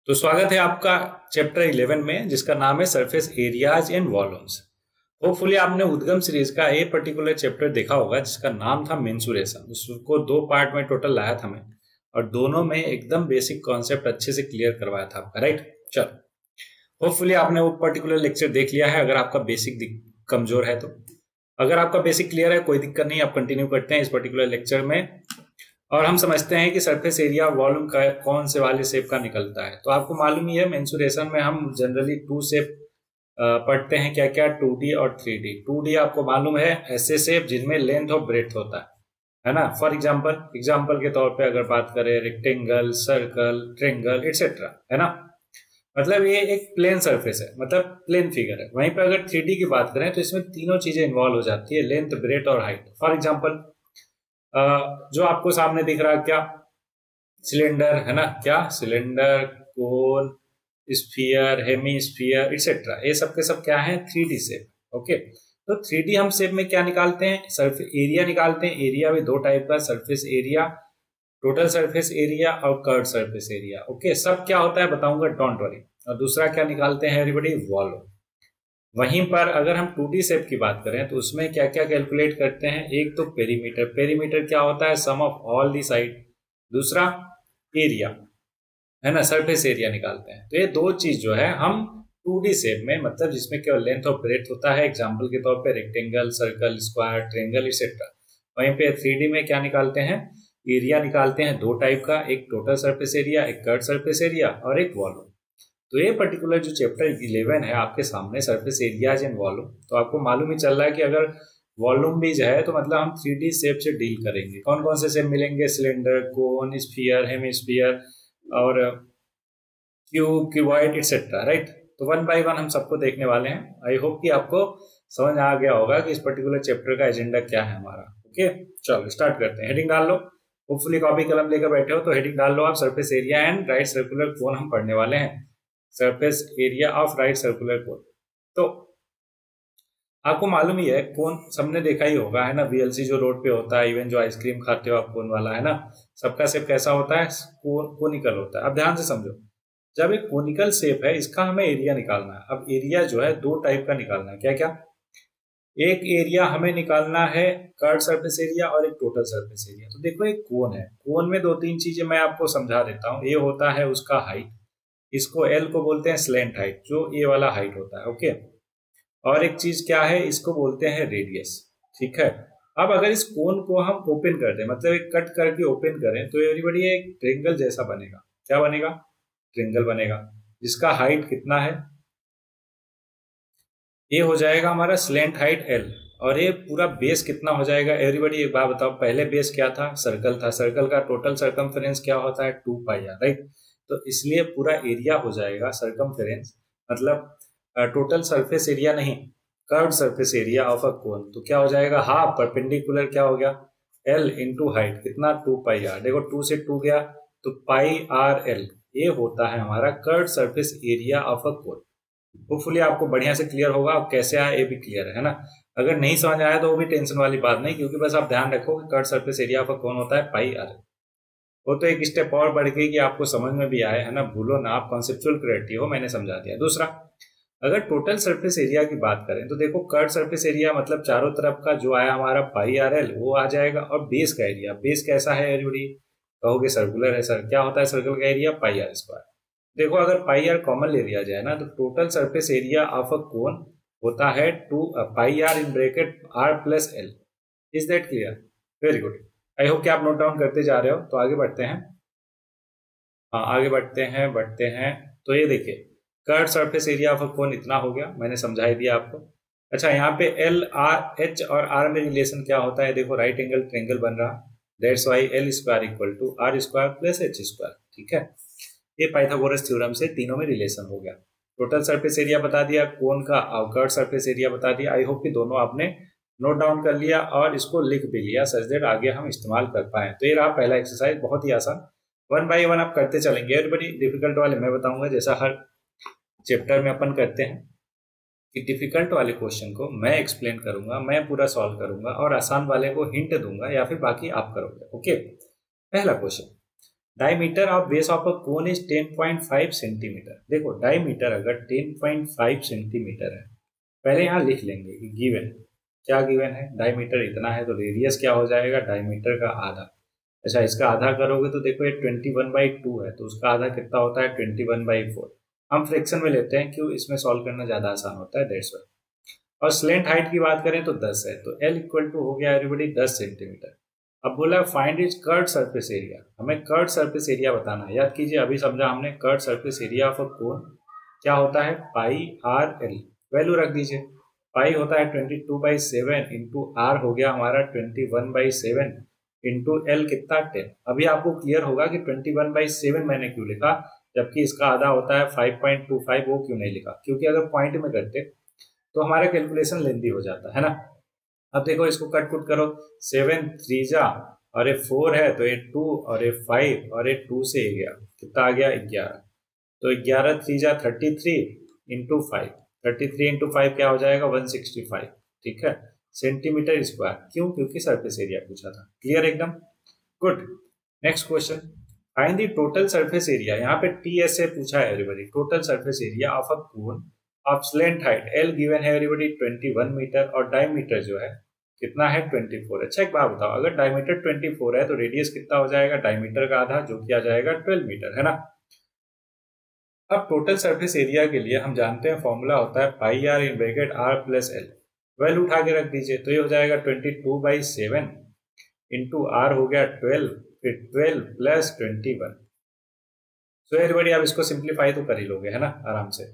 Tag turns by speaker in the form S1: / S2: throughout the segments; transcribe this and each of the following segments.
S1: तो स्वागत है आपका चैप्टर 11 में जिसका नाम है surface areas and volumes. Hopefully आपने उद्गम सीरीज का एक पर्टिकुलर चैप्टर देखा होगा जिसका नाम था मेंसुरेशन। उसको दो पार्ट में टोटल लाया था मैं, और दोनों में एकदम बेसिक कॉन्सेप्ट अच्छे से क्लियर करवाया था आपका, राइट। चलो, होपफुली आपने वो पर्टिकुलर लेक्चर देख लिया है अगर आपका बेसिक कमजोर है तो। अगर आपका बेसिक क्लियर है कोई दिक्कत नहीं, आप कंटिन्यू करते हैं इस पर्टिकुलर लेक्चर में। और हम समझते हैं कि सरफेस एरिया वॉल्यूम का कौन से वाले शेप का निकलता है। तो आपको मालूम ही है मेंसुरेशन में हम जनरली टू शेप पढ़ते हैं, क्या क्या, 2D और 3D। 2D आपको मालूम है ऐसे शेप जिनमें लेंथ और ब्रेथ होता है ना। फॉर एग्जाम्पल के तौर पे अगर बात करें रेक्टेंगल, सर्कल, ट्रेंगल एक्सेट्रा, है ना। मतलब ये एक प्लेन सरफेस है, मतलब प्लेन फिगर है। वहीं पर अगर 3D की बात करें तो इसमें तीनों चीजें इन्वॉल्व हो जाती है, लेंथ, ब्रेथ और हाइट। फॉर एग्जाम्पल जो आपको सामने दिख रहा है, क्या, सिलेंडर, है ना। क्या, सिलेंडर, कोन, स्फीयर, हेमी स्फीयर एक्सेट्रा, ये सब के सब क्या है, 3D शेप। ओके, तो 3D हम शेप में क्या निकालते हैं, सरफेस एरिया निकालते हैं। एरिया भी दो टाइप का, surface area, total surface area और कर्व सरफेस एरिया। ओके, सब क्या होता है बताऊंगा, डोंट वरी। और दूसरा क्या निकालते हैं एवरीबॉडी, वॉल्यूम। वहीं पर अगर हम 2D शेप की बात करें तो उसमें क्या क्या कैलकुलेट करते हैं, एक तो पेरीमीटर। पेरीमीटर क्या होता है, सम ऑफ ऑल दी साइड। दूसरा एरिया, है ना, सरफेस एरिया निकालते हैं। तो ये दो चीज जो है हम 2D शेप में, मतलब जिसमें केवल लेंथ और ब्रेथ होता है, एग्जाम्पल के तौर पे rectangle, circle, square, triangle etcetera. वहीं पे 3D में क्या निकालते हैं, एरिया निकालते हैं दो टाइप का, एक टोटल सरफेस एरिया, एक कर्व सरफेस एरिया, और एक वॉल्यूम। तो ये पर्टिकुलर जो चैप्टर 11 है आपके सामने, सरफेस एरियाज एंड वॉल्यूम, तो आपको मालूम ही चल रहा है कि अगर वॉल्यूम भी जो है तो मतलब हम 3D शेप से डील करेंगे। कौन कौन से शेप मिलेंगे, सिलेंडर, कोन, स्फीयर, हेमिस्फीयर और क्यूब, क्यूबॉइड एक्सेट्रा, राइट। तो वन बाय वन हम सबको देखने वाले हैं। आई होप कि आपको समझ आ गया होगा कि इस पर्टिकुलर चैप्टर का एजेंडा क्या है हमारा। ओके, चलो स्टार्ट करते हैं। हेडिंग डाल लो, होपफुली कॉपी कलम लेकर बैठे हो तो हेडिंग डाल लो आप, surface area and right circular cone हम पढ़ने वाले हैं। Surface area of right circular cone. तो आपको मालूम ही है, कोन सबने देखा ही होगा, है ना। वीएलसी जो रोड पे होता है, इवन जो आइसक्रीम खाते हो आप, कोन वाला, है ना। सबका शेप कैसा होता है, कोनिकल होता है। अब ध्यान से समझो, जब एक कोनिकल शेप है इसका हमें एरिया निकालना है। अब एरिया जो है दो टाइप का निकालना है, क्या क्या। एक एरिया हमें निकालना है कर्व सरफेस एरिया, और एक टोटल सरफेस एरिया। तो देखो एक कोन है, कोन में दो तीन चीजें मैं आपको समझा देता हूँ। ये होता है उसका हाइट, इसको एल को बोलते हैं स्लेंट हाइट, जो ये वाला हाइट होता है। ओके, और एक चीज क्या है, इसको बोलते हैं रेडियस। ठीक है। अब अगर इस कोन को हम ओपन कर दें, मतलब एक कट करके ओपन करें, तो एवरीबॉडी एक ट्रेंगल जैसा बनेगा। क्या बनेगा, ट्रेंगल बनेगा, जिसका हाइट कितना है, ये हो जाएगा हमारा स्लेंट हाइट एल। और ये पूरा बेस कितना हो जाएगा एवरीबॉडी, एक बात बताओ, पहले बेस क्या था, सर्कल था। सर्कल का टोटल सरकमफेरेंस क्या होता है, 2 पाई आर, राइट। तो इसलिए पूरा एरिया हो जाएगा सरकमफेरेंस, मतलब टोटल सरफेस एरिया नहीं, curve surface area of a cone. तो क्या हो जाएगा, हाफ परपेंडिकुलर क्या हो गया, एल इंटू हाइट कितना, 2 पाई आर। देखो 2 से 2 गया तो पाई आर एल, ये होता है हमारा curve surface area of a cone. Hopefully आपको बढ़िया से क्लियर होगा। अब कैसे आया ये भी क्लियर है ना। अगर नहीं समझ आया तो वो भी टेंशन वाली बात नहीं, क्योंकि बस आप ध्यान रखो कि कर्व सरफेस एरिया का कौन होता है, पाई आर। वो तो एक स्टेप और बढ़ गई कि आपको समझ में भी आए, है ना। भूलो ना आप, कॉन्सेप्चुअल क्लैरिटी हो, मैंने समझा दिया। दूसरा, अगर टोटल सरफेस एरिया की बात करें तो देखो कर्व सरफेस एरिया मतलब चारों तरफ का जो आया हमारा पाई आर एल, वो आ जाएगा। और बेस का एरिया, बेस कैसा है एवरीबॉडी, कहोगे सर्कुलर है सर, क्या होता है सर्कल का एरिया, पाई आर स्क्वायर। देखो अगर पाई आर कॉमन ले लिया जाए ना, तो total surface area of a cone होता है 2 pi r in bracket r plus l. Is that clear, very good. I hope कि आप नोट डाउन करते जा रहे हो। तो आगे बढ़ते हैं। हाँ आगे बढ़ते हैं। तो ये देखिए, curve surface area of a cone इतना हो गया, मैंने समझा ही दिया आपको। अच्छा, यहाँ पे एल आर एच और आर में रिलेशन क्या होता है, देखो राइट एंगल ट्रेंगल बन रहा, that's why L square equal to R square plus H square. ठीक है, ये पाइथागोरस थ्योरम से तीनों में रिलेशन हो गया। टोटल सरफेस एरिया बता दिया कोन का, कर्व सरफेस एरिया बता दिया। आई होप कि दोनों आपने नोट डाउन कर लिया और इसको लिख भी लिया, सच दैट आगे हम इस्तेमाल कर पाए। तो ये रहा पहला एक्सरसाइज, बहुत ही आसान। वन बाय वन आप करते चलेंगे। एवरीबॉडी डिफिकल्ट वाले मैं बताऊंगा, जैसा हर चैप्टर में अपन करते हैं कि डिफिकल्ट वाले क्वेश्चन को मैं एक्सप्लेन करूंगा, मैं पूरा सॉल्व करूंगा, और आसान वाले को हिंट दूंगा या फिर बाकी आप करोगे। ओके, पहला question, diameter of base of a cone is 10.5 centimetre. देखो डायमीटर अगर 10.5 सेंटीमीटर है, पहले यहाँ लिख लेंगे कि गिवन क्या गिवन है, डायमीटर इतना है तो रेडियस क्या हो जाएगा, डायमीटर का आधा। अच्छा इसका आधा करोगे तो देखो ये 21/2 है, तो उसका आधा कितना होता है, 21/4। हम फ्रैक्शन में लेते हैं क्यों, इसमें सॉल्व करना ज्यादा आसान होता है, दैट्स व्हाई। और स्लेंट हाइट की बात करें तो 10 है, तो L इक्वल टू हो गया एवरीबॉडी 10 सेंटीमीटर। अब बोला find is curved surface area, हमें कर्ड सरफेस एरिया बताना है। याद कीजिए अभी समझा हमने curved surface area of a cone क्या होता है, पाई आर एल। वैल्यू रख दीजिए, पाई होता है 22/7 इंटू आर हो गया हमारा 21/7 इंटू एल कितना 10। अभी आपको क्लियर होगा कि 21/7 मैंने क्यों लिखा, जबकि इसका आधा होता है 5.25, वो क्यों नहीं लिखा, क्योंकि अगर पॉइंट में करते तो हमारा कैलकुलेशन लेंदी हो जाता है ना। अब देखो इसको कट कुट करो, 7 3 जा, और ये 4 है तो ये 2, और ये 5, और ये 2 से ये गया कितना आ गया 11। तो 11 3 जा 33 इंटू 5, 33 इंटू 5 क्या हो जाएगा 165। ठीक है, सेंटीमीटर स्क्वायर। क्यों, क्योंकि सरफेस एरिया पूछा था। क्लियर एकदम, good. Next question, find the total surface area. यहाँ पे टी एस से पूछा है everybody, total surface area of a cone of slant height L given है एवरीबॉडी 21 मीटर, और डायमीटर जो है कितना है 24। अच्छा एक बात बताओ, अगर डायमीटर 24 है तो रेडियस कितना हो जाएगा, डायमीटर का आधा जो कि आ जाएगा 12 मीटर, है ना। अब टोटल सरफेस एरिया के लिए हम जानते हैं फॉर्मूला होता है pi r in bracket r plus l. Value उठा के रख दीजिए, तो ये हो जाएगा 22/7 इंटू आर हो गया 12, फिर 12 प्लस 21। सो एवरीबॉडी आप इसको सिंप्लीफाई तो कर ही लोगे, है ना, आराम से।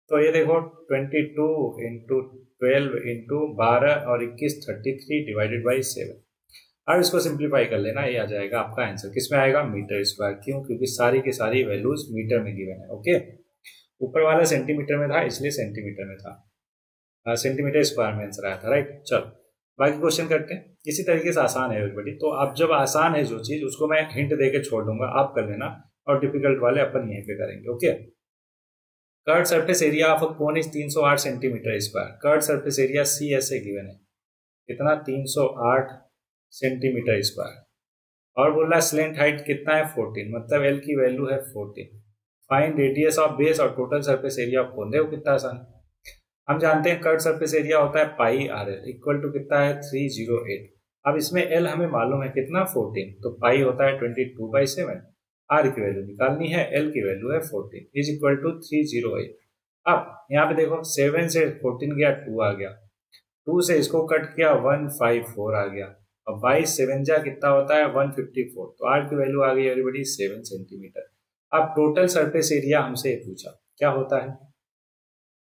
S1: तो ये देखो 22 इंटू 12 इंटू 12 और 21 33 डिवाइडेड बाई 7। अब इसको सिंप्लीफाई कर लेना, ये आ जाएगा आपका आंसर। किसमें आएगा, मीटर स्क्वायर। क्यों, क्योंकि सारी की सारी वैल्यूज मीटर में गिवन है। ओके, ऊपर वाला सेंटीमीटर में था इसलिए सेंटीमीटर में था, सेंटीमीटर स्क्वायर में आंसर आया था, राइट। चलो बाकी क्वेश्चन करते हैं। इसी तरीके से आसान है एवरीबॉडी, तो आप जब आसान है जो चीज उसको मैं हिंट दे के छोड़ दूंगा, आप कर लेना, और डिफिकल्ट वाले अपन यहीं पे करेंगे। Okay, curved surface area of a cone is 308 centimetre square. Curved surface area सी ऐसे गिवन है, कितना 308 सेंटीमीटर स्क्वायर। और बोल रहा है स्लेंट हाइट कितना है 14, मतलब एल की वैल्यू है 14। फाइंड रेडियस ऑफ बेस और total surface area of cone. देखो कितना आसान है, हम जानते हैं कर्ड सरफेस एरिया होता है pi r L equal to कितना है 308। अब इसमें एल हमें मालूम है कितना 14, तो पाई होता है 22/7। आर की वैल्यू निकालनी है, एल की वैल्यू है 14 इज इक्वल टू 308। अब यहाँ पे देखो 7 से 14 गया 2 आ गया, 2 से इसको कट किया 154 आ गया, और 22 7 जा कितना होता है 154। तो आर की वैल्यू आ गई एवरीबॉडी 7 सेंटीमीटर। अब टोटल सरफेस एरिया हमसे पूछा क्या होता है,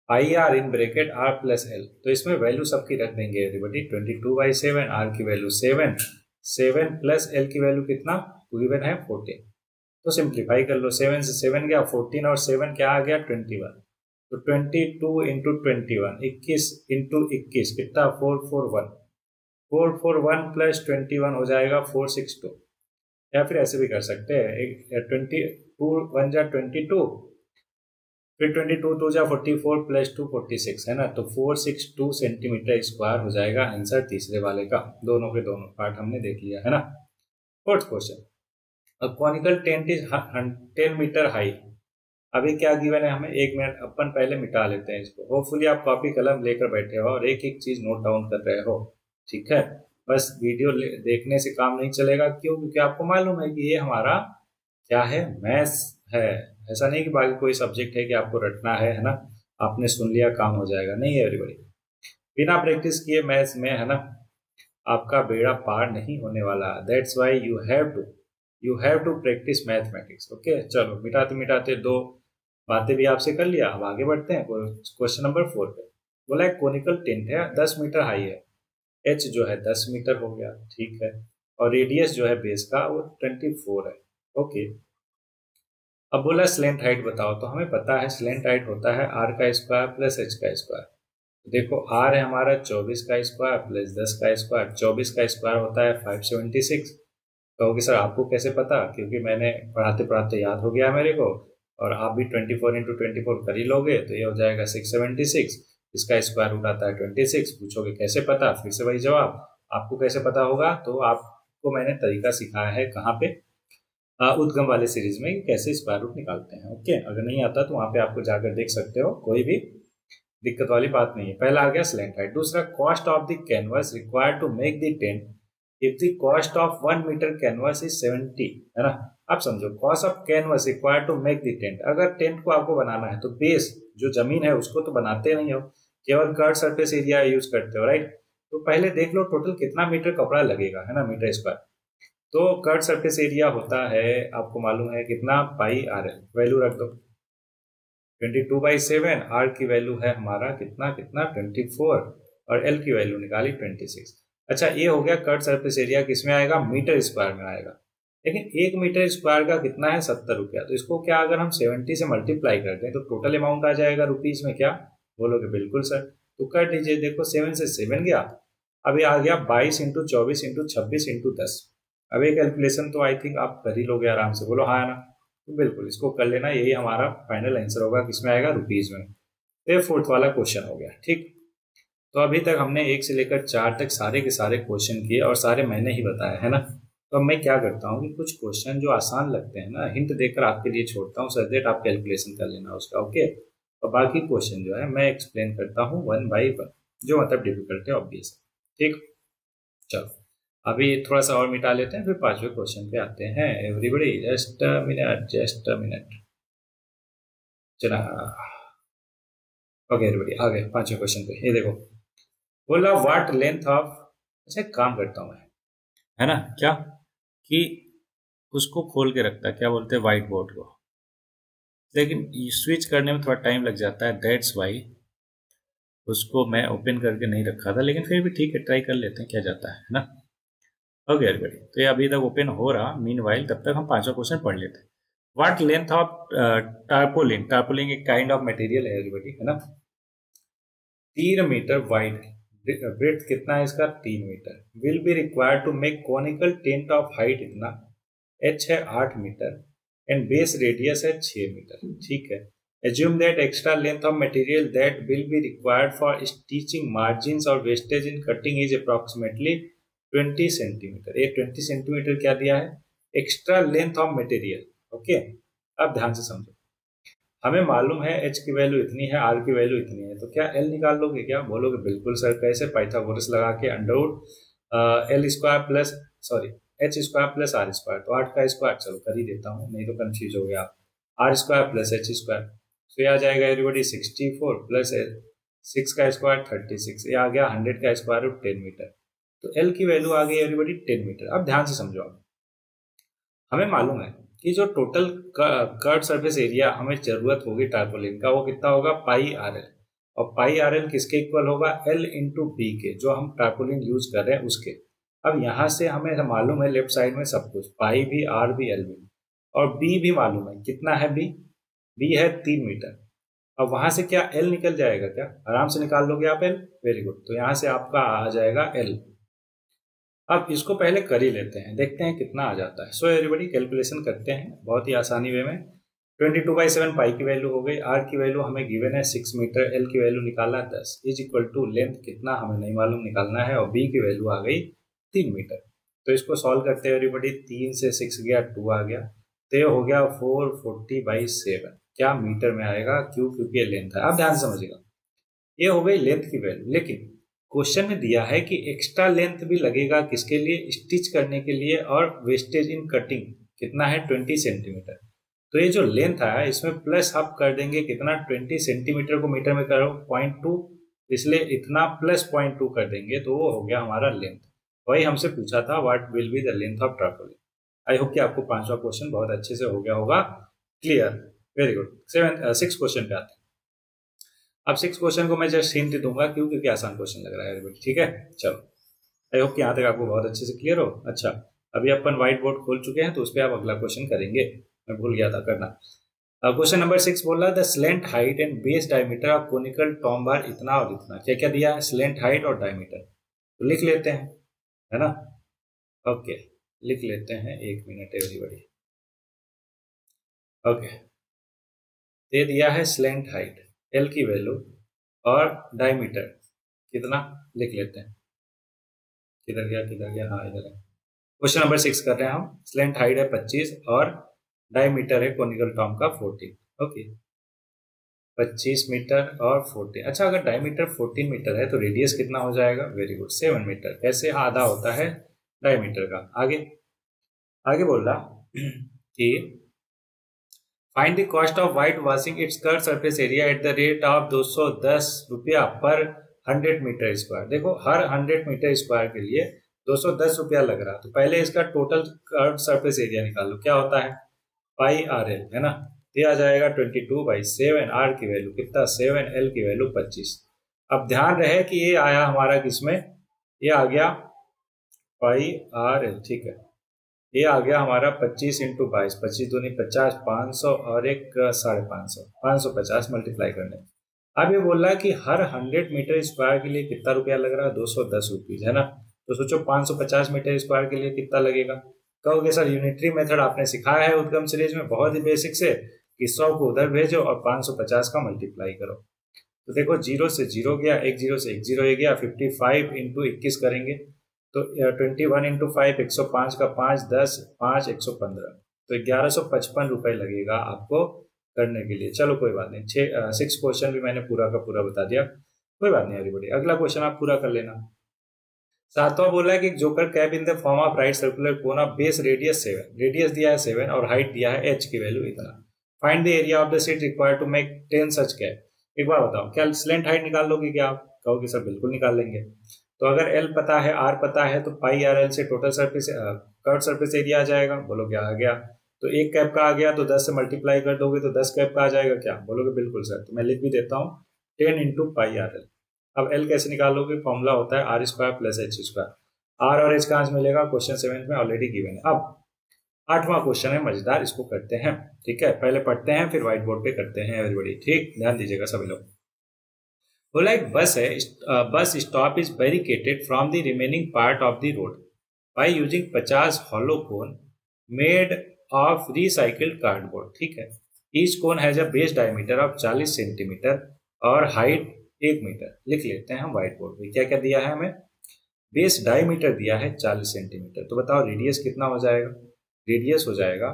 S1: pi r in bracket r plus l. तो इसमें वैल्यू सबकी रख देंगे एवरीबॉडी, 22/7, आर की वैल्यू 7, 7 प्लस एल की वैल्यू कितना गिवन है 14। तो सिंप्लीफाई कर लो, 7 से 7 गया 14, और 7 क्या आ गया 21। तो 22 इंटू 21, 21 इंटू 21 कितना 441, 441 प्लस 21 हो जाएगा 462। या फिर ऐसे भी कर सकते हैं, 22 1 जा 22, फिर 22 2 जा 44 प्लस 2 46, है ना। तो 462 सेंटीमीटर स्क्वायर हो जाएगा आंसर तीसरे वाले का। दोनों के दोनों पार्ट हमने देख लिया, है ना। Fourth question, a conical tent is 10 metre high. अभी क्या गिवन है हमें, 1 मिनट अपन पहले मिटा लेते हैं इसको। होपफुली आप कॉपी कलम लेकर बैठे हो और एक एक चीज नोट डाउन कर रहे हो, ठीक है। बस वीडियो देखने से काम नहीं चलेगा, क्यों, क्योंकि आपको मालूम है कि ये हमारा क्या है, मैथ्स है। ऐसा नहीं कि बाकी कोई सब्जेक्ट है कि आपको रटना है ना, आपने सुन लिया काम हो जाएगा, नहीं है एवरीबॉडी। बिना प्रैक्टिस किए मैथ्स में, है ना, आपका बेड़ा पार नहीं होने वाला। That's why you have to practice mathematics. Okay, चलो मिटाते मिटाते दो बातें भी आपसे कर लिया, अब आगे बढ़ते हैं क्वेश्चन नंबर 4 पे। बोला है कोनिकल टेंट है 10 मीटर हाई है, एच जो है 10 मीटर हो गया, ठीक है, और रेडियस जो है बेस का वो 24 है। ओके, अब बोला स्लेंट हाइट बताओ, तो हमें पता है स्लेंट हाइट होता है आर का स्क्वायर प्लस एच का स्क्वायर। देखो आर है हमारा 24 का स्क्वायर प्लस 10 का स्क्वायर, 24 का स्क्वायर होता है 576। कहोगे सर आपको कैसे पता, क्योंकि मैंने पढ़ाते पढ़ाते याद हो गया मेरे को, और आप भी 24 इंटू 24 कर ही लोगे, तो ये हो जाएगा 676। इसका स्क्वायर रूट आता है 26। पूछोगे कैसे पता, फिर से वही जवाब, आपको कैसे पता होगा, तो आपको मैंने तरीका सिखाया है कहाँ पे, उद्गम वाले सीरीज में कैसे स्क्वायर रूट निकालते हैं। ओके, अगर नहीं आता तो वहां पे आपको जाकर देख सकते हो, कोई भी दिक्कत वाली बात नहीं है। पहला आ गया स्लैंट हाइट। दूसरा, cost of the canvas required to make the tent if the cost of 1 metre canvas is 70, है ना। आप समझो, cost of canvas required to make the tent. अगर टेंट को आपको बनाना है तो बेस जो जमीन है उसको तो बनाते नहीं हो, केवल कर्व सरफेस एरिया यूज करते हो, राइट। तो पहले देख लो टोटल कितना मीटर कपड़ा लगेगा, है ना, मीटर स्क्वायर। तो कर्व सरफेस एरिया होता है, आपको मालूम है कितना, पाई आर एल। वैल्यू रख दो 22/7। आर की वैल्यू है हमारा कितना कितना 24, और एल की वैल्यू निकाली 26। अच्छा, ये हो गया कर्व सरफेस एरिया, किसमें आएगा, मीटर स्क्वायर में आएगा। लेकिन 1 मीटर स्क्वायर का कितना है, 70 रुपया। तो इसको क्या अगर हम 70 से मल्टीप्लाई करते हैं तो टोटल अमाउंट आ जाएगा रुपीज में, क्या बोलोगे, बिल्कुल सर। तो कर दीजिए, देखो 7 से 7 गया, अभी आ गया 22 × 24 × 26 × 10। अब ये कैलकुलेशन तो आई थिंक आप कर ही लोगे आराम से, बोलो हाँ ना। तो बिल्कुल इसको कर लेना, यही हमारा फाइनल आंसर होगा, किसमें आएगा, रुपीज में। तो ये फोर्थ वाला क्वेश्चन हो गया, ठीक। तो अभी तक हमने 1 से लेकर 4 तक सारे के सारे क्वेश्चन किए, और सारे मैंने ही बताया, है ना। तो अब मैं क्या करता हूँ कि कुछ क्वेश्चन जो आसान लगते हैं ना, हिंट देकर आपके लिए छोड़ता हूँ, सर देट आप कैलकुलेशन कर लेना उसका, ओके। और बाकी क्वेश्चन जो है मैं एक्सप्लेन करता हूँ 1 by 1, जो मतलब डिफिकल्ट है ऑब्वियस, ठीक। चलो, अभी थोड़ा सा और मिटा लेते हैं, फिर पांचवें क्वेश्चन पे आते हैं। Everybody just a minute, just a minute. चला, ओके एवरीबडी आ गए पांचवें क्वेश्चन पे। ये देखो, बोला व्हाट लेंथ ऑफ, अच्छा एक काम करता हूँ मैं, है ना, क्या कि उसको खोल के रखता है, क्या बोलते हैं, व्हाइट बोर्ड को, लेकिन स्विच करने में थोड़ा टाइम लग जाता है, दैट्स वाई उसको मैं ओपन करके नहीं रखा था। लेकिन फिर भी ठीक है, ट्राई कर लेते हैं, क्या जाता है ना। ओके एवरीबडी, तो ये अभी तक ओपन हो रहा, मीन वाइल तब तक हम पांचवा क्वेश्चन पढ़ लेते हैं। व्हाट लेंथ ऑफ टार्पोलिन, टार्पोलिन एक काइंड ऑफ मटेरियल है एवरीबडी, है ना। 3 मीटर वाइड, ब्रेथ कितना है इसका, 3 metre, will be required to make conical tent of height इतना, एच है 8 मीटर, एंड बेस रेडियस है 6 मीटर, ठीक है। Assume that extra length of material that will be required for stitching margin और wastage in cutting is approximately 20 centimetre. ये 20 centimetre क्या दिया है, extra length of material, okay. अब ध्यान से समझो, हमें मालूम है एच की वैल्यू इतनी है, आर की वैल्यू इतनी है, तो क्या एल निकाल लोगे, क्या बोलोगे, बिल्कुल सर। कैसे, पाइथागोरस लगा के, under L square plus, sorry, H square plus R square, तो 8 का स्क्वायर, चलो कर ही देता हूँ, नहीं तो कंफ्यूज हो गया आप। R square plus H square, तो ये आ जाएगा एवरीबॉडी 64 प्लस 6 का स्क्वायर 36, ये आ गया 100 का स्क्वायर रूट 10 मीटर। तो एल की वैल्यू आ गई एवरीबॉडी 10 मीटर। अब ध्यान से समझो, आप हमें मालूम है कि जो टोटल कर्व सरफेस एरिया हमें जरूरत होगी टार्पोलिन का, वो कितना होगा, पाई आर एल। और पाई आर एल किसके इक्वल होगा, एल इंटू बी के, जो हम टार्पोलिन यूज कर रहे हैं उसके। अब यहां से हमें मालूम है लेफ्ट साइड में सब कुछ, पाई भी, आर भी, एल भी, और बी भी मालूम है, कितना है बी, बी है 3 मीटर। अब वहां से क्या एल निकल जाएगा, क्या आराम से निकाल लोगे आप एल, वेरी गुड। तो यहां से आपका आ जाएगा एल। अब इसको पहले कर ही लेते हैं, देखते हैं कितना आ जाता है। सो एवरीबॉडी कैलकुलेशन करते हैं बहुत ही आसानी वे में। 22/7 पाई की वैल्यू हो गई, आर की वैल्यू हमें गिवन है 6 मीटर, एल की वैल्यू निकाला 10, इज इक्वल टू लेंथ कितना हमें नहीं मालूम, निकालना है, और बी की वैल्यू आ गई 3 मीटर। तो इसको सॉल्व करते हैं एवरीबॉडी, 3 से 6 गया, 2 आ गया, तो ये हो गया 440/7, क्या मीटर में आएगा, क्यों, क्योंकि ये लेंथ है। अब ध्यान से समझिएगा, ये हो गई लेंथ की वैल्यू, लेकिन क्वेश्चन में दिया है कि एक्स्ट्रा लेंथ भी लगेगा, किसके लिए, स्टिच करने के लिए, और वेस्टेज इन कटिंग कितना है, 20 सेंटीमीटर। तो ये जो लेंथ आया इसमें प्लस आप कर देंगे कितना, 20 सेंटीमीटर को मीटर में करो 0.2, इसलिए इतना प्लस 0.2 कर देंगे, तो वो हो गया हमारा लेंथ। वही हमसे पूछा था, what will be the length of tarpaulin. I hope कि आपको पांचवा क्वेश्चन बहुत अच्छे से हो गया होगा क्लियर, वेरी गुड। 6 क्वेश्चन पे आते हैं। अब 6 क्वेश्चन को मैं जस्ट हिंट दूंगा, क्यों, क्योंकि आसान क्वेश्चन लग रहा है everybody, ठीक है। चलो, आई होप कि यहाँ तक आपको बहुत अच्छे से क्लियर हो। अच्छा, अभी अपन व्हाइट बोर्ड खोल चुके हैं, तो उस पर आप अगला क्वेश्चन करेंगे, मैं भूल गया था करना। क्वेश्चन नंबर 6 बोल रहा है the slant height and base diameter of conical tomb बार इतना और इतना, क्या क्या दिया है, स्लेंट हाइट और डायमीटर, तो लिख लेते हैं, है ना। ओके, लिख लेते हैं, 1 मिनट एवरीबॉडी। ओके, दे दिया है स्लेंट हाइट, एल की वैल्यू, और डायमीटर कितना, लिख लेते हैं। किधर गया, किधर गया, हाँ इधर है। क्वेश्चन नंबर 6 कर रहे हैं हम। स्लेंट हाइट है 25 और डायमीटर है कोनिकल टॉम का 14। ओके, 25 मीटर और 14। अच्छा, अगर डायमीटर 14 मीटर है तो रेडियस कितना हो जाएगा? Very good, 7 metre. कैसे? आधा होता है डायमीटर का। आगे आगे बोल रहा कि find the cost of white washing it's curve surface area at the rate of 210 रुपया पर 100 मीटर स्क्वायर। देखो, हर 100 मीटर स्क्वायर के लिए 210 रुपया लग रहा है, तो पहले इसका टोटल कर्व सरफेस एरिया निकाल लो। क्या होता है? पाई आर एल, है ना। ये आ जाएगा 22/7। आर की वैल्यू कितना? 7। एल की वैल्यू 25। अब ध्यान रहे कि ये आया हमारा किसमें? ये आ गया पाई आर एल, ठीक है। ये आ गया हमारा 25 × 22, 25 दूनी 50, 500 और एक 550, 550 मल्टीप्लाई करने। अब ये बोल रहा है कि हर 100 मीटर स्क्वायर के लिए कितना रुपया लग रहा है? 210 रुपीज, है ना। तो सोचो 550 मीटर स्क्वायर के लिए कितना लगेगा? कहोगे सर यूनिटरी मेथड आपने सिखाया है उद्गम सीरीज में, बहुत ही बेसिक से, कि 100 को उधर भेजो और 550 का मल्टीप्लाई करो। तो देखो, 0 से 0 गया, एक 0 से एक 0 ये गया, 55 × 21 करेंगे तो 21 × 5, 105 का 5, 10, 5, 115, तो 1155 रुपए लगेगा आपको करने के लिए। चलो कोई बात नहीं, 6 क्वेश्चन भी मैंने पूरा का पूरा बता दिया, कोई बात नहीं एवरीबॉडी। अगला क्वेश्चन आप पूरा कर लेना। सातवां बोला है कि joker cap in the form of right circular cone of base radius 7, radius दिया है 7 और हाइट दिया है h की वैल्यू इतना। Find the area of the sheet required to make 10 such cap. एक बार बताओ, क्या स्लेंट हाइट निकाल लोगे क्या आप? कहोगे सर बिल्कुल निकाल लेंगे। तो अगर L पता है, R पता है, तो पाई आर एल से total surface curve surface area आ जाएगा। बोलोगे आ गया। तो एक कैप का आ गया तो 10 से मल्टीप्लाई कर दोगे तो 10 कैप का आ जाएगा क्या? बोलोगे बिल्कुल सर। तो मैं लिख भी देता हूँ 10 × पाई आर एल। अब L कैसे निकालोगे? फॉर्मूला होता है R² + H²। R और H कहाँ से मिलेगा? क्वेश्चन 7 में ऑलरेडी गिवन है। अब 8वां क्वेश्चन है मजेदार, इसको करते हैं। ठीक है, पहले पढ़ते हैं फिर व्हाइट बोर्ड पे करते हैं एवरीबॉडी। ठीक, ध्यान दीजिएगा सभी लोग। बोला एक बस है, bus stop is barricaded from the remaining part of the road by using 50 hollow cone made of recycled cardboard. ठीक है, each cone has a base diameter of 40 centimetre और हाइट 1 मीटर। लिख लेते हैं हम व्हाइट बोर्ड पे। क्या क्या दिया है हमें? बेस डायमीटर दिया है 40 सेंटीमीटर। तो बताओ रेडियस कितना हो जाएगा? रेडियस हो जाएगा,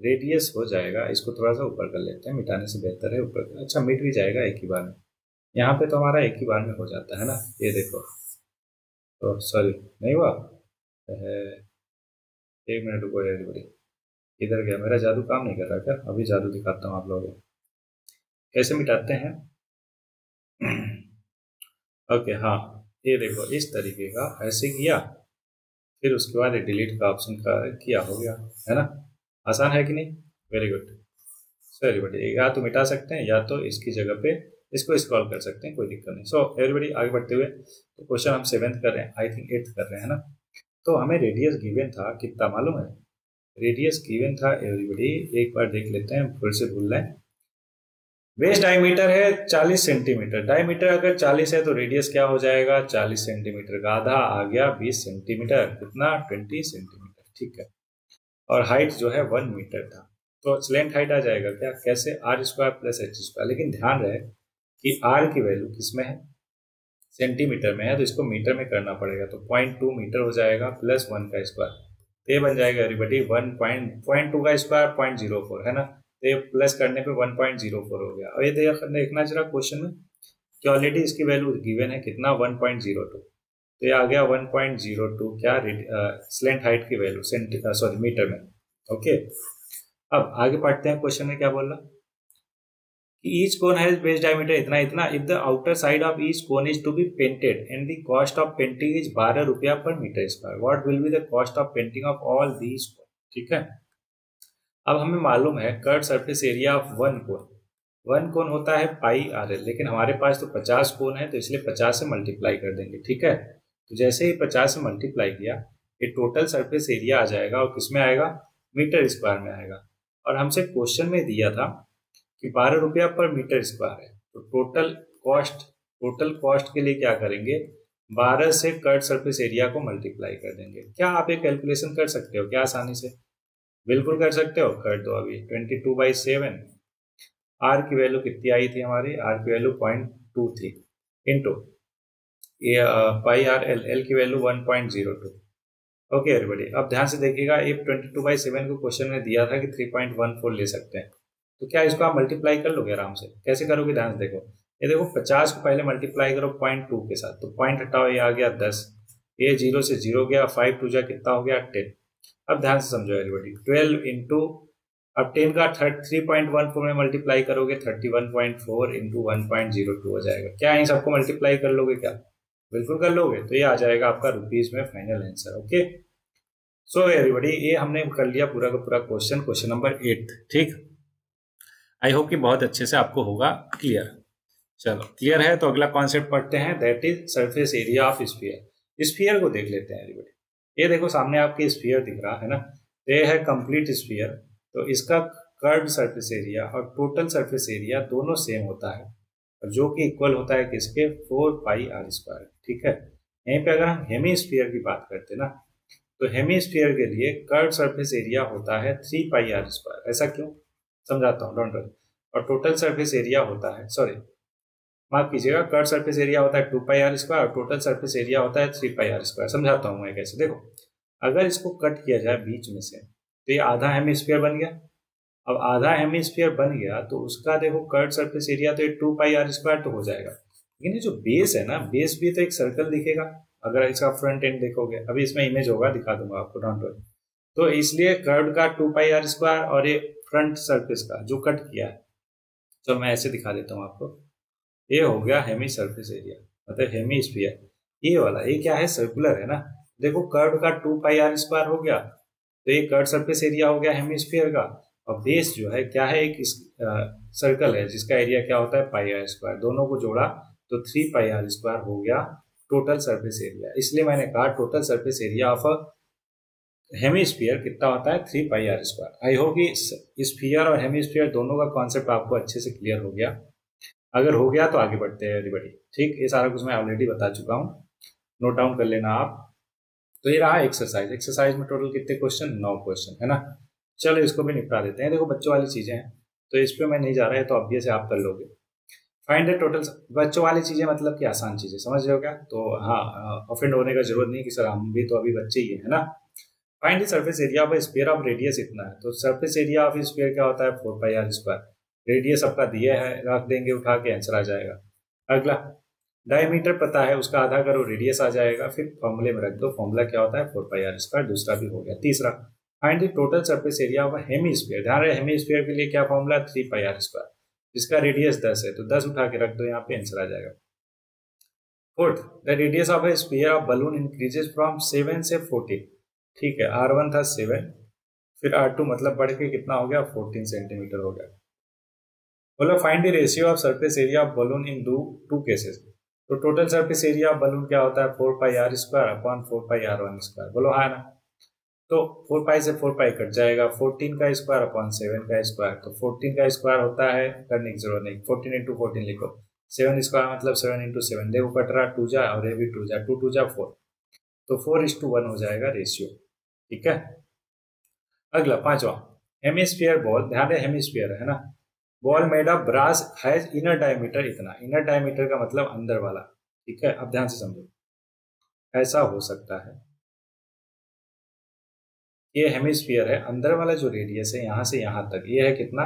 S1: रेडियस हो जाएगा, इसको थोड़ा सा ऊपर कर लेते हैं, मिटाने से बेहतर है ऊपर। अच्छा, मिट भी जाएगा एक ही बार में। यहाँ पे तो हमारा एक ही बार में हो जाता है ना। ये देखो, तो सॉरी नहीं हुआ है। 1 मिनट रुको एवरीबॉडी। इधर गया मेरा जादू, काम नहीं कर रहा क्या? अभी जादू दिखाता हूँ आप लोगों को कैसे मिटाते हैं। ओके, हाँ, ये देखो इस तरीके का ऐसे किया, फिर उसके बाद डिलीट का ऑप्शन का किया, हो गया, है ना। आसान है कि नहीं? Very good. सो एवरीबॉडी, या तो मिटा सकते हैं या तो इसकी जगह पे इसको स्क्रॉल कर सकते हैं, कोई दिक्कत नहीं। सो एवरीबॉडी, आगे बढ़ते हुए तो क्वेश्चन हम 7th कर रहे हैं, आई थिंक 8th कर रहे हैं ना। तो हमें रेडियस गिवन था कितना मालूम है? रेडियस गिवन था एवरीबॉडी, एक बार देख लेते हैं, फिर से भूल रहे हैं। बेस डायमीटर है 40 सेंटीमीटर। डायमीटर अगर 40 है तो रेडियस क्या हो जाएगा? 40 सेंटीमीटर का आधा आ गया 20 सेंटीमीटर, कितना? 20 सेंटीमीटर। ठीक है, और हाइट जो है 1 मीटर था, तो स्लेंट हाइट आ जाएगा क्या? कैसे? R² + H²। लेकिन ध्यान रहे कि R की वैल्यू किस में है? सेंटीमीटर में है, तो इसको मीटर में करना पड़ेगा। तो 0.2 मीटर हो जाएगा प्लस 1 का स्क्वायर, तो ये बन जाएगा एवरीबॉडी 1.2 का स्क्वायर 0.04, है ना। तो ये प्लस करने पे 1.04 हो गया। और ये देखना जरा क्वेश्चन में कि ऑलरेडी इसकी वैल्यू गिवन है कितना? 1.02। तो ये आ गया 1.02 क्या स्लेंट हाइट की वैल्यू सॉरी मीटर में। ओके, अब आगे पढ़ते हैं। क्वेश्चन में क्या बोल रहा? Each cone has base diameter इतना इतना। If the outer side of each cone is to be painted and the cost of painting is 12 रुपया per metre square, what will be the cost of painting of all these cone? ठीक है, अब हमें मालूम है curve surface area of one कोन होता है pi r L, लेकिन हमारे पास तो 50 कोन है, तो इसलिए 50 से मल्टीप्लाई कर देंगे। ठीक है, तो जैसे ही 50 से मल्टीप्लाई किया, ये टोटल सरफेस एरिया आ जाएगा और किस में आएगा? मीटर स्क्वायर में आएगा। और हमसे क्वेश्चन में दिया था कि 12 रुपया पर मीटर स्क्वायर है, तो टोटल कॉस्ट के लिए क्या करेंगे? 12 से कर्व सरफेस एरिया को मल्टीप्लाई कर देंगे। क्या आप एक कैलकुलेशन कर सकते हो क्या आसानी से? बिल्कुल कर सकते हो, कर दो अभी। 22/7। आर की वैल्यू कितनी आई थी हमारी? आर की value 0.23 into pi r L, L की वैल्यू 1.02, ओके एवरीबॉडी, अब ध्यान से देखिएगा, ये 22/7 को क्वेश्चन में दिया था कि 3.14 ले सकते हैं, तो क्या इसको आप मल्टीप्लाई कर लोगे आराम से? कैसे करोगे? ध्यान से देखो, ये देखो 50 को पहले मल्टीप्लाई करो 0.2 के साथ, तो पॉइंट हटाओ, ये आ गया 10, ये 0 से 0 गया, 5 2 जा कितना हो गया 10। अब ध्यान से समझो एवरीबॉडी, 12 इंटू, अब 10 का 3.14 में मल्टीप्लाई करोगे 31.4 इंटू 1.02 हो जाएगा। क्या इन सबको मल्टीप्लाई कर लोगे क्या? बिल्कुल कर लोगे, तो ये आ जाएगा आपका रुपीज में final answer. Okay, so everybody, ये हमने कर लिया पूरा का पूरा क्वेश्चन नंबर 8। ठीक, आई होप कि बहुत अच्छे से आपको होगा क्लियर। चलो क्लियर है तो अगला कॉन्सेप्ट पढ़ते हैं, that is surface area of sphere. Sphere को देख लेते हैं एवरीबॉडी। ये देखो सामने आपके स्फीयर दिख रहा है ना, ये है कंप्लीट स्फीयर, तो इसका कर्व्ड सरफेस एरिया और टोटल सरफेस एरिया दोनों सेम होता है, जो कि इक्वल होता है किसके? 4πr²। ठीक है, यहीं पे अगर हम हेमीस्फीयर की बात करते हैं ना, तो हेमीस्फीयर के लिए कर्व सरफेस एरिया होता है 3πr²। ऐसा क्यों? समझाता हूँ, डोंट वरी। और टोटल सरफेस एरिया होता है, सॉरी माफ कीजिएगा, कर्व सरफेस एरिया होता है 2πr² और टोटल सरफेस एरिया होता है 3πr²। समझाता हूँ मैं कैसे। देखो, अगर इसको कट किया जाए बीच में से, तो ये आधा हेमीस्फीयर बन गया। अब आधा हेमीस्फीयर बन गया तो उसका देखो कर्व सरफेस एरिया तो 2πr² तो हो जाएगा, लेकिन ये जो बेस है ना, बेस भी तो एक सर्कल दिखेगा अगर इसका फ्रंट एंड देखोगे। अभी इसमें इमेज होगा, दिखा दूंगा आपको, डोंट वरी। तो इसलिए कर्व का 2πr² और ये फ्रंट सरफेस का जो कट किया है, तो मैं ऐसे दिखा देता हूँ आपको। ये हो गया हेमी सरफेस एरिया, मतलब हेमी स्फीयर। ये वाला, ये क्या है? सर्कुलर है ना। देखो कर्व का 2πr² हो गया, तो ये कर्व सरफेस एरिया हो गया हेमीस्फीयर का। और बेस जो है क्या है? एक सर्कल है जिसका एरिया क्या होता है? πr²। दोनों को जोड़ा तो 3πr² हो गया टोटल सरफेस एरिया। इसलिए मैंने कहा total surface area of a hemisphere कितना होता है? 3πr²। आई होप कि स्फीयर और हेमीस्फीयर दोनों का कॉन्सेप्ट आपको अच्छे से क्लियर हो गया। अगर हो गया तो आगे बढ़ते हैं एवरीबॉडी। ठीक, ये सारा कुछ मैं ऑलरेडी बता चुका हूँ, नोट डाउन कर लेना आप। तो ये रहा एक्सरसाइज। एक्सरसाइज में टोटल कितने क्वेश्चन? 9 क्वेश्चन है ना। चलो इसको भी निपटा देते हैं। देखो बच्चों वाली चीजें हैं, तो इस पर मैं नहीं जा रहा है, तो ऑब्वियस आप कर लोगे। फाइंड द टोटल, बच्चों वाली चीजें मतलब कि आसान चीजें, समझ रहे हो क्या? तो हाँ, ऑफेंड होने का जरूरत नहीं कि सर हम भी तो अभी बच्चे ही है ना। Find the surface area of sphere of radius इतना है, तो सरफेस एरिया ऑफ स्फीयर क्या होता है? 4πr²। रेडियस आपका दिया है, रख देंगे उठा के, आंसर आ जाएगा। अगला, डायमीटर पता है, उसका आधा करो, रेडियस आ जाएगा। फिर फॉर्मूले में रख दो, फॉर्मूला क्या होता है? 4πr²। दूसरा भी हो गया। तीसरा, find the total surface area of hemisphere. ध्यान रहे हेमीस्फीयर के लिए क्या फॉर्मूला? 3πr²। जिसका रेडियस 10 है, तो 10 उठा के रख दो यहाँ पे, आंसर आ जाएगा। Fourth, the radius of a sphere of balloon increases from 7 से 14। ठीक है, R1 था 7, फिर R2 मतलब बढ़ के कितना हो गया? 14 सेंटीमीटर हो गया। बोला find the ratio of surface area of balloon in two cases. तो total surface area of balloon क्या होता है? 4πr² upon 4πr1²। बोलो हाँ ना। तो 4π से 4π कट जाएगा, 14 का स्क्वायर अपॉन 7 का स्क्वायर, तो 14 का स्क्वायर होता है, करने की जरूरत नहीं, 14 इंटू 14 लिखो। 7 स्क्वायर मतलब 7 इंटू 7, देखो कट रहा 2 जा, और ये भी 2 जा, 2 2 जा 4, तो 4:1 हो जाएगा रेशियो। ठीक है, अगला पांचवा, हेमिस्फीयर बॉल। ध्यान रहे हेमिस्फीयर है ना, ball made of brass has inner diameter इतना। इनर डायमीटर का मतलब अंदर वाला। ठीक है, अब ध्यान से समझो, ऐसा हो सकता है, ये हेमिस्फीयर है, अंदर वाला जो रेडियस है यहाँ से यहाँ तक, ये है कितना?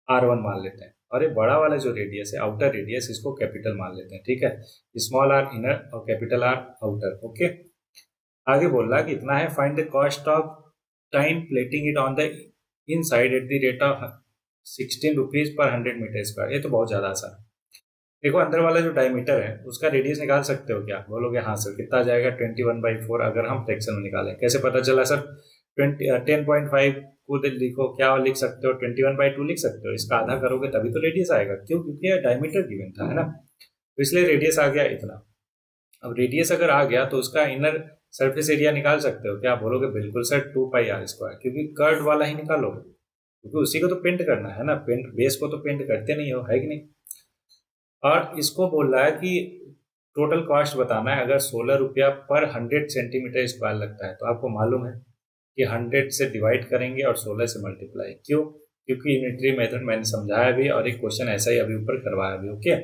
S1: R1 मान लेते हैं, और ये बड़ा वाला जो रेडियस है, आउटर रेडियस, इसको कैपिटल मान लेते हैं। ठीक है, स्मॉल r इनर और कैपिटल R आउटर। ओके, आगे बोल रहा है कि इतना है, find the cost of time plating it on the inside at the rate of 16 rupees per 100 metre square. ये तो बहुत ज्यादा आसान है। देखो अंदर वाला जो डायमीटर है उसका रेडियस निकाल सकते हो क्या? बोलोगे हाँ सर, कितना आ जाएगा? 21/4। अगर हम फ्रैक्शन में निकालें, कैसे पता चला सर? 10.5 को लिखो, क्या लिख सकते हो? 21/2 लिख सकते हो। इसका आधा करोगे तभी तो रेडियस आएगा, क्यों? क्योंकि डायमीटर गिवन था, है ना, तो इसलिए रेडियस आ गया इतना। अब रेडियस अगर आ गया तो उसका इनर सरफेस एरिया निकाल सकते हो क्या? बोलोगे बिल्कुल सर, 2πr², क्योंकि कर्व वाला ही निकालोगे, क्योंकि उसी को तो पेंट करना है ना, पेंट बेस को तो पेंट करते नहीं हो, है कि नहीं। और इसको बोल रहा है कि टोटल कॉस्ट बताना है, अगर 16 रुपया पर 100 सेंटीमीटर स्क्वायर लगता है, तो आपको मालूम है कि 100 से डिवाइड करेंगे और 16 से मल्टीप्लाई। क्यों? क्योंकि यूनिटरी मेथड मैंने समझाया भी, और एक क्वेश्चन ऐसा ही अभी ऊपर करवाया भी। ओके,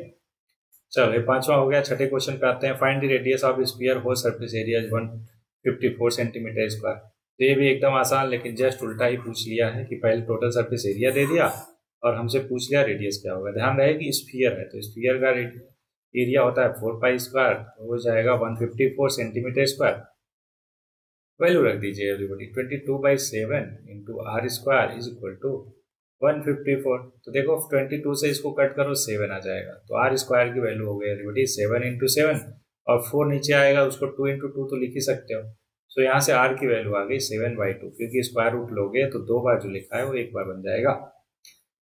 S1: चलो ये पांचवा हो गया। छठे क्वेश्चन पे आते हैं, find the radius of sphere whole surface area 1 54 centimetre square. तो ये भी एकदम आसान, लेकिन जस्ट उल्टा ही पूछ लिया है कि पहले टोटल सरफेस एरिया दे दिया और हमसे पूछ लिया रेडियस क्या होगा। ध्यान रहे कि स्फीयर है तो स्फीयर का एरिया होता है 4 पाई स्क्वायर, तो हो जाएगा 154 सेंटीमीटर स्क्वायर। वैल्यू रख दीजिए everybody, 22/7 into r square is equal to 154। तो देखो 22 से इसको कट करो 7 आ जाएगा, तो आर स्क्वायर की वैल्यू हो गई एवरीबॉडी 7 इंटू 7, और 4 नीचे आएगा उसको 2 इंटू 2 तो लिख ही सकते हो। तो यहाँ से आर की वैल्यू आ गई 7/2, क्योंकि स्क्वायर रूट लोगे तो 2 बार जो लिखा है वो एक बार बन जाएगा।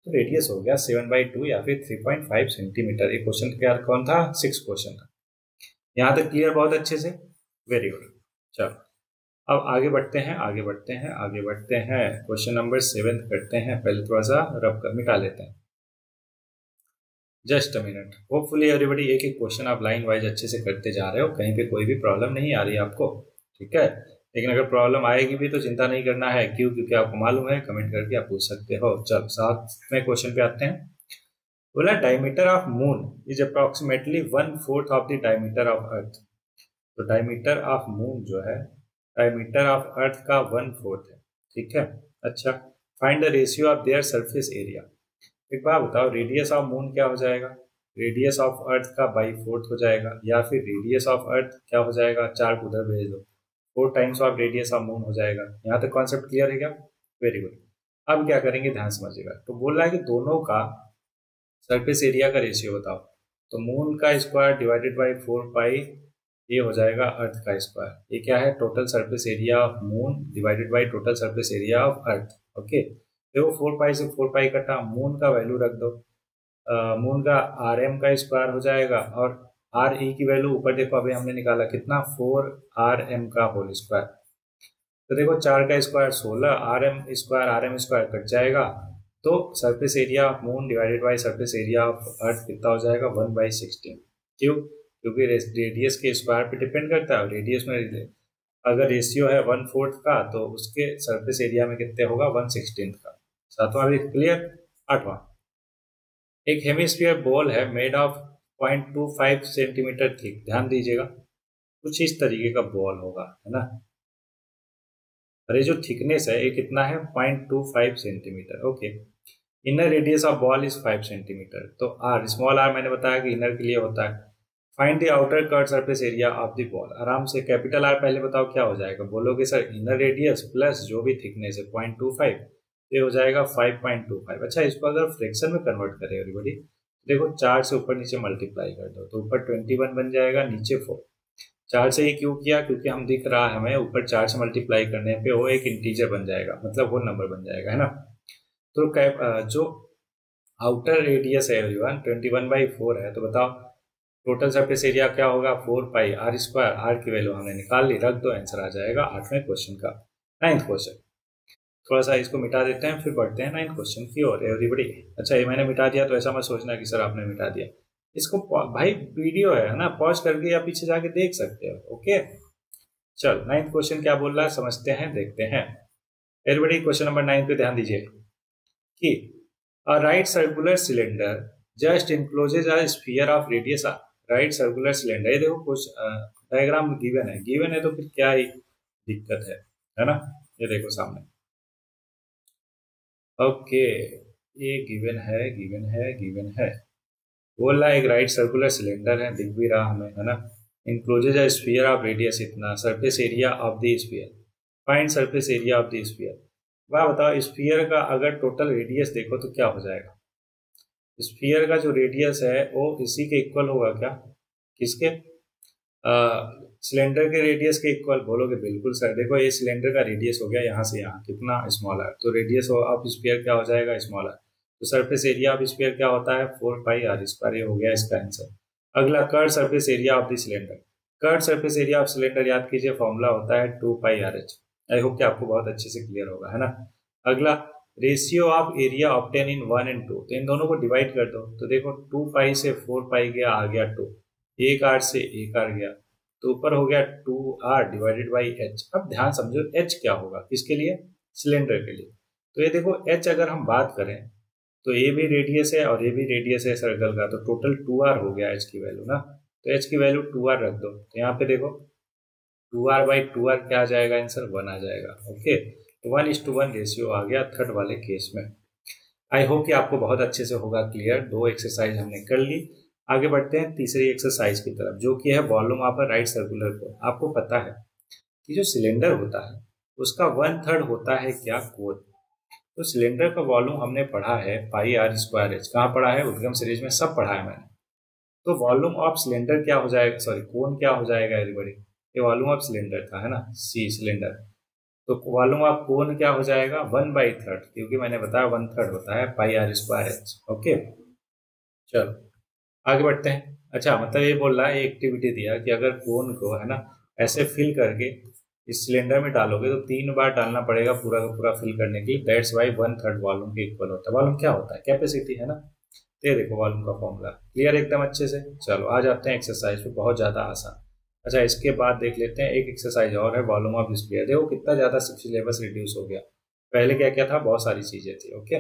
S1: तो रेडियस हो गया 7/2 या फिर 3.5 सेंटीमीटर। ये क्वेश्चन क्या कौन था? 6 क्वेश्चन था। यहाँ तक क्लियर बहुत अच्छे से? Very good. चलो अब आगे बढ़ते हैं, आगे बढ़ते हैं, आगे बढ़ते हैं। क्वेश्चन नंबर 7 करते हैं। पहले थोड़ा सा रब कर मिटा लेते हैं। Just a minute. Hopefully everybody एक एक क्वेश्चन आप लाइन वाइज अच्छे से करते जा रहे हो, कहीं पे कोई भी प्रॉब्लम नहीं आ रही है आपको, ठीक है? लेकिन अगर प्रॉब्लम आएगी भी तो चिंता नहीं करना है। क्यों? क्योंकि आपको मालूम है, कमेंट करके आप पूछ सकते हो। चल साथ में क्वेश्चन पे आते हैं। बोला diameter of moon is approximately 1/4 of the diameter of earth. तो डायमीटर ऑफ मून जो है डायमीटर ऑफ अर्थ का 1/4 है, ठीक है? अच्छा, find the ratio of their surface area. एक बात बताओ, रेडियस ऑफ मून क्या हो जाएगा? रेडियस ऑफ अर्थ का बाई 4 हो जाएगा, या फिर रेडियस ऑफ अर्थ क्या हो जाएगा? 4 को उधर भेज दो, 4 times of radius of moon हो जाएगा। यहाँ तक कॉन्सेप्ट क्लियर है क्या? Very good. अब क्या करेंगे, ध्यान समझिएगा। तो बोल रहा है कि दोनों का सरफेस एरिया का रेशियो बताओ। तो मून का स्क्वायर डिवाइडेड बाई 4 पाई, ये हो जाएगा अर्थ का स्क्वायर। ये क्या है? Total surface area of moon divided by total surface area of earth. Okay, देखो 4 पाई से 4 पाई कटा, मून का वैल्यू रख दो। मून का आर एम का स्क्वायर हो जाएगा, और आर ई की वैल्यू ऊपर देखो अभी हमने निकाला कितना, 4 RM का होल स्क्वायर। तो देखो 4 का square 16, r m square cut जाएगा, तो surface area of moon divided by surface area of earth कितना हो जाएगा? 1/16। क्यों? क्योंकि रेडियस के स्क्वायर पे डिपेंड करता है। रेडियस में अगर रेशियो है 1/4 का, तो उसके सरफेस एरिया में कितने होगा? 1/16 का। सातवां भी क्लियर। आठवां, एक हेमिस्फीयर बॉल है मेड ऑफ 0.25 सेंटीमीटर थिक। ध्यान दीजिएगा, कुछ इस तरीके का बॉल होगा, है ना? अरे जो थिकनेस है ये कितना है? 0.25 centimetre. Okay, inner radius of ball is 5 centimetre. तो आर, स्मॉल आर मैंने बताया कि इनर के लिए होता है। Find the outer curve surface area of the ball. आराम से कैपिटल आर पहले बताओ क्या हो जाएगा? बोलोगे सर इनर रेडियस प्लस जो भी थिकनेस है 0.25, ये हो जाएगा 5.25। अच्छा, इसको अगर फ्रैक्शन में कन्वर्ट करें एवरीबॉडी, देखो 4 से ऊपर नीचे मल्टीप्लाई कर दो, तो ऊपर 21 बन जाएगा, नीचे 4। 4 से ही क्यों किया? क्योंकि हम दिख रहा है हमें ऊपर 4 से मल्टीप्लाई करने पे वो एक इंटीजर बन जाएगा, मतलब वो नंबर बन जाएगा, है ना? तो जो आउटर रेडियस है एवरीवन 21/4 है, तो बताओ टोटल सरफेस एरिया क्या होगा? 4 पाई आर स्क्वायर। आर की वैल्यू हमने निकाल ली, रख दो, आंसर आ जाएगा 8वें क्वेश्चन का। 9th क्वेश्चन, थोड़ा सा इसको मिटा देते हैं, फिर बढ़ते हैं 9th क्वेश्चन की ओर एवरीबॉडी। अच्छा, ये मैंने मिटा दिया तो ऐसा मत सोचना कि सर आपने मिटा दिया। इसको भाई वीडियो है ना, पॉज करके या पीछे जाके देख सकते हो। ओके, चल 9th क्वेश्चन क्या बोल रहा है समझते हैं, देखते हैं एवरीबॉडी। क्वेश्चन नंबर 9 पे ध्यान दीजिए कि a right circular cylinder just encloses a sphere of radius right circular cylinder। ये देखो कुछ डायग्राम गिवन है तो फिर क्या ही दिक्कत है ना? ये देखो सामने। ओके, ये गिवन है। बोल रहा है एक राइट सर्कुलर सिलेंडर है, दिख भी रहा हमें, है ना? इनक्लोजेज अ स्फीयर ऑफ रेडियस इतना, surface area of the sphere. Find surface area of the sphere. वाह, बताओ स्फीयर का अगर टोटल रेडियस देखो तो क्या हो जाएगा? स्फीयर का जो रेडियस है वो इसी के इक्वल होगा क्या? किसके? सिलेंडर के रेडियस के इक्वल। बोलोगे बिल्कुल सर, देखो ये सिलेंडर का रेडियस हो गया यहाँ से यहाँ कितना स्मॉल है, तो रेडियस ऑफ स्फीयर क्या हो जाएगा? स्मॉल है। तो सरफेस एरिया ऑफ स्फीयर क्या होता है? 4 पाई आर स्क्वायर। ये हो गया इसका आंसर। अगला, curve surface area of the cylinder. Curve surface area of cylinder याद कीजिए, फॉर्मूला होता है 2 पाई RH। आई होप कि आपको बहुत अच्छे से क्लियर होगा, है ना? अगला, रेशियो ऑफ एरिया ऑब्टेन इन 1 और 2। तो इन दोनों को डिवाइड कर दो, तो देखो 2 पाई से 4 पाई गया, आ गया 2। एक आर से एक आर गया, तो ऊपर हो गया 2R डिवाइडेड बाई H। अब ध्यान समझो H क्या होगा, किसके लिए? सिलेंडर के लिए। तो ये देखो H अगर हम बात करें तो ये भी रेडियस है और ये भी रेडियस है सर्कल का, तो टोटल 2R हो गया H की वैल्यू ना। तो H की वैल्यू 2R रख दो। तो यहाँ पे देखो 2r/2r क्या आ जाएगा आंसर? 1 आ जाएगा। ओके, तो 1:1 रेशियो आ गया थर्ड वाले केस में। आई होप कि आपको बहुत अच्छे से होगा क्लियर। 2 एक्सरसाइज हमने कर ली। आगे बढ़ते हैं तीसरी एक्सरसाइज की तरफ, जो कि है volume of a right circular cone. आपको पता है कि जो सिलेंडर होता है उसका 1/3 होता है क्या? कोन। तो सिलेंडर का वॉल्यूम हमने पढ़ा है πr²h। कहाँ पढ़ा है? उद्गम सीरीज में सब पढ़ा है मैंने। तो वॉल्यूम ऑफ सिलेंडर क्या हो जाएगा, सॉरी कोन क्या हो जाएगा एवरीबॉडी? ये वॉल्यूम ऑफ सिलेंडर था, है ना, सी सिलेंडर। तो वॉल्यूम ऑफ कोन क्या हो जाएगा? 1/3, क्योंकि मैंने बताया 1/3 होता है πr²h। ओके, चलो आगे बढ़ते हैं। अच्छा, मतलब ये बोल रहा है, एक्टिविटी दिया कि अगर कोन को, है ना, ऐसे फिल करके इस सिलेंडर में डालोगे तो 3 बार डालना पड़ेगा पूरा का पूरा फिल करने के लिए। दैट्स वाई 1/3 वॉल्यूम के इक्वल होता है। वॉल्यूम क्या होता है? कैपेसिटी, है ना। तो ये देखो वॉल्यूम का फॉर्मूला क्लियर एकदम अच्छे से। चलो आ जाते हैं एक्सरसाइज पे, बहुत ज़्यादा आसान। अच्छा, इसके बाद देख लेते हैं एक एक्सरसाइज और है, वॉल्यूम ऑफ स्फीयर। देखो कितना ज़्यादा सिलेबस रिड्यूस हो गया। पहले क्या क्या था? बहुत सारी चीज़ें थी। ओके,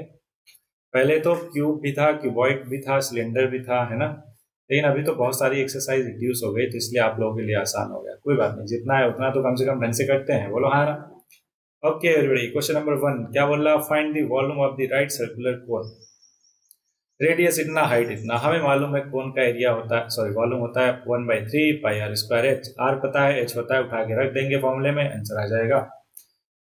S1: पहले तो क्यूब भी था, क्यूबॉइड भी था, सिलेंडर भी था, है ना। लेकिन अभी तो बहुत सारी एक्सरसाइज रिड्यूस हो गई, तो इसलिए आप लोगों के लिए आसान हो गया। कोई बात नहीं, जितना है उतना तो कम से कम ढंग से करते हैं। बोलो हाँ ना। ओके एवरीबॉडी, क्वेश्चन नंबर 1 क्या बोल रहा? Find the volume of the right circular cone. Radius इतना, हाइट इतना। हमें मालूम है कोन का एरिया होता है, सॉरी वॉल्यूम होता है 1/3 πr²h। आर पता है, एच पता है, उठा के रख देंगे फॉर्मूले में, आंसर आ जाएगा।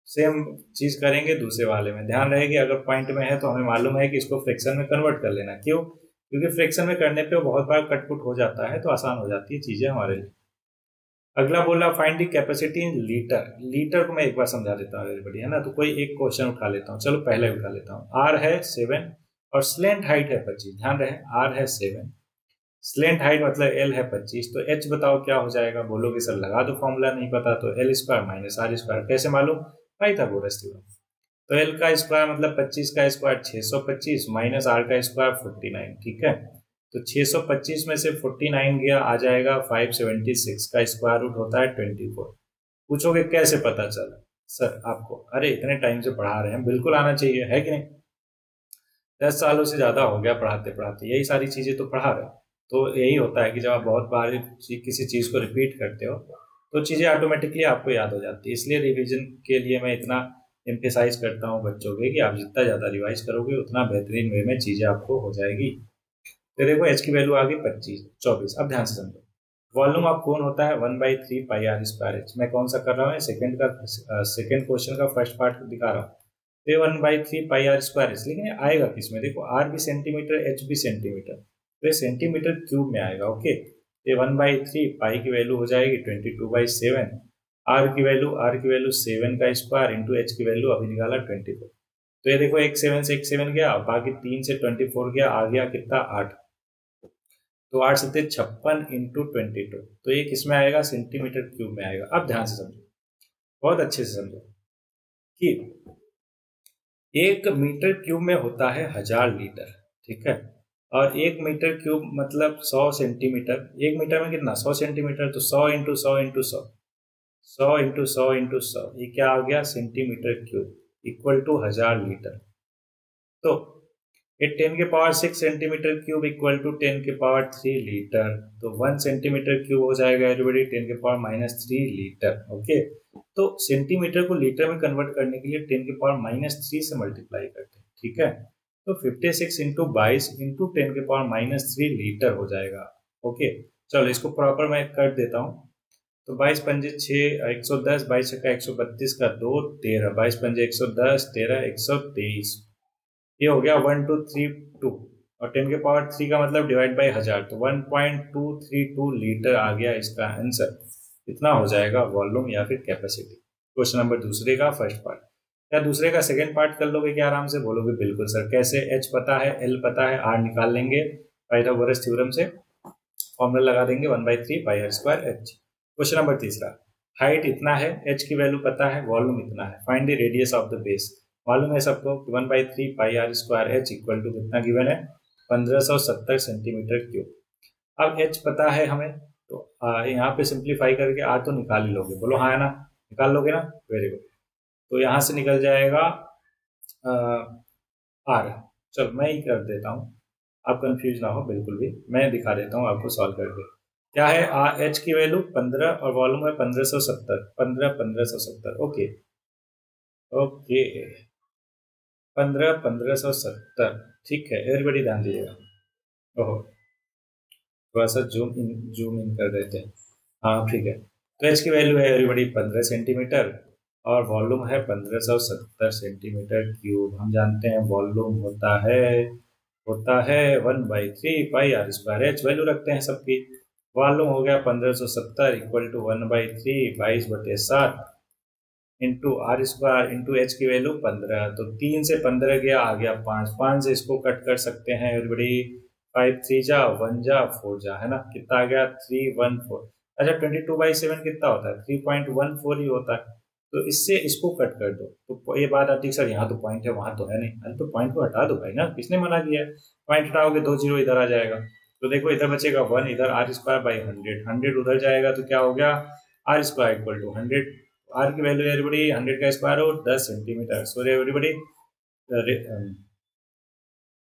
S1: सेम चीज करेंगे दूसरे वाले में। ध्यान रहे कि अगर पॉइंट में है तो हमें मालूम है कि इसको फ्रैक्शन में कन्वर्ट कर लेना। क्यों? क्योंकि फ्रैक्शन में करने पे वो बहुत बार कटपुट हो जाता है, तो आसान हो जाती है चीजें हमारे लिए। अगला बोला find the capacity in litre. Litre को मैं एक बार समझा देता हूँ एवरीबॉडी, है ना। तो कोई एक क्वेश्चन उठा लेता हूँ, चलो पहले उठा लेता हूँ। आर है 7 और स्लेंट हाइट है 25। ध्यान रहे, आर है 7, स्लेंट हाइट मतलब एल है 25। तो एच बताओ क्या हो जाएगा? बोलोगे सर लगा दो फॉर्मूला, नहीं पता तो L² - R²। कैसे मालूम? Pythagoras theorem. तो एल का स्क्वायर मतलब 25 का स्क्वायर 625 माइनस आर का स्क्वायर 49। ठीक है, तो 625 में से 49 गया, आ जाएगा 576 का स्क्वायर रूट होता है 24। पूछोगे कैसे पता चला? सर आपको, अरे इतने टाइम से पढ़ा रहे हैं, बिल्कुल आना चाहिए, है कि नहीं। 10 सालों से ज्यादा हो गया पढ़ाते पढ़ाते, यही सारी चीजें तो पढ़ा रहे हैं। तो यही होता है कि जब आप बहुत बार किसी चीज को रिपीट करते हो तो चीजें ऑटोमेटिकली आपको याद हो जाती है। इसलिए रिवीजन के लिए मैं इतना एम्फेसाइज करता हूँ बच्चों के कि आप जितना ज्यादा रिवाइज करोगे उतना बेहतरीन वे में चीजें आपको हो जाएगी। तो देखो एच की वैल्यू आ गई 24। अब ध्यान से समझो, वॉल्यूम ऑफ कोन होता है 1/3 πr²h। मैं कौन सा कर रहा हूँ? सेकंड क्वेश्चन का फर्स्ट पार्ट दिखा रहा हूँ। तो 1/3 πr²h, लेकिन ये आएगा किसमें? देखो आर भी सेंटीमीटर, एच भी सेंटीमीटर, तो ये सेंटीमीटर क्यूब में आएगा। ओके, ये 1/3 पाई की वैल्यू हो जाएगी 22/7। आर की वैल्यू 7 का स्क्वायर इंटू एच की वैल्यू अभी निकाला 24। तो ये देखो एक 7 से एक 7 गया, बाकी 3 से 24 गया, आ गया कितना? 8। तो 8 सत्ते 56 इंटू 22। तो ये किस में आएगा? सेंटीमीटर क्यूब में आएगा। अब ध्यान से समझो, बहुत अच्छे से समझो कि 1 मीटर क्यूब में होता है 1000 लीटर। ठीक है, और 1 मीटर क्यूब मतलब 100 सेंटीमीटर। 1 मीटर में कितना? 100 सेंटीमीटर। तो 100 इंटू 100 इंटू 100, 100 इंटू 100 इंटू 100, ये क्या आ गया? Centimetre cube equal to 1000 litre. तो ये 10⁶ centimetre cube equal to 10⁻³ litre. तो 1 सेंटीमीटर क्यूब हो जाएगा एवरीबॉडी 10⁻³ लीटर। ओके, तो सेंटीमीटर को लीटर में कन्वर्ट करने के लिए 10⁻³ से मल्टीप्लाई करते हैं। ठीक है, तो 56 इंटू 22 इंटू 10⁻³ लीटर हो जाएगा। ओके, चलो इसको प्रॉपर मैं कर देता हूँ। तो 22 पंजे 6 110, 22 छक्का 132 का 2 13, 22 पंजे 110, 13 123। ये हो गया 1232, और 10⁻³ का मतलब डिवाइड बाई 1000, तो 1.232 लीटर आ गया इसका आंसर। इतना हो जाएगा वॉल्यूम या फिर कैपेसिटी। क्वेश्चन नंबर दूसरे का फर्स्ट पार्ट। क्या दूसरे का सेकंड पार्ट कर लोगे क्या आराम से? बोलोगे बिल्कुल सर। कैसे? एच पता है, एल पता है, आर निकाल लेंगे पाइथागोरस थ्योरम से, फॉर्मूला लगा देंगे 1/3 πr²h। क्वेश्चन नंबर तीसरा, हाइट इतना है, एच की वैल्यू पता है, वॉल्यूम इतना है, find the radius of the base. मालूम है सबको कि 1/3 πr²h इक्वल टू कितना गिवन है? 1570 सेंटीमीटर क्यूब। अब एच पता है हमें, तो यहाँ पे सिंप्लीफाई करके आर तो निकाल ही लोगे। बोलो हाँ है ना, निकाल लोगे ना? Very good. तो यहाँ से निकल जाएगा आर। चलो मैं ही कर देता हूँ, आप कंफ्यूज ना हो बिल्कुल भी, मैं दिखा देता हूँ आपको सॉल्व करके। क्या है, एच की वैल्यू 15 और वॉल्यूम है 1570, 15,1570। Okay okay, 15,1570। ठीक है, एवरीबडी ध्यान दीजिएगा। ओहो, थोड़ा सा जूम इन कर देते हैं। हाँ ठीक है, तो एच की वैल्यू है एवरीबडी 15 सेंटीमीटर और वॉल्यूम है 1570 सेंटीमीटर क्यूब। हम जानते हैं वॉल्यूम होता है 1/3 पाई r² एच वैल्यू रखते हैं सबकी। वॉल्यूम हो गया 1570 equal to 1/3 22/7 into r² into H की वैल्यू 15। तो 3 से 15 गया, आ गया 5, 5 से इसको कट कर सकते हैं एवरीबडी। 5 3 जा 1 जा 4 जा, है ना, कितना आ गया 314। अच्छा 22/7 कितना होता है, 3.14 ही होता है। तो इससे इसको कट कर दो तो ये बात आती है सर यहाँ तो पॉइंट है वहां तो है नहीं। अरे तो पॉइंट को हटा दो भाई ना, किसने मना किया है। पॉइंट हटाओगे 2 0 इधर आ जाएगा। तो देखो इधर बचेगा 1, इधर r² 100 उधर जाएगा तो क्या हो गया, r² इक्वल टू 100। आर की वैल्यू एवरीबडी 100 का स्क्वायर हो 10 centimetre. So everybody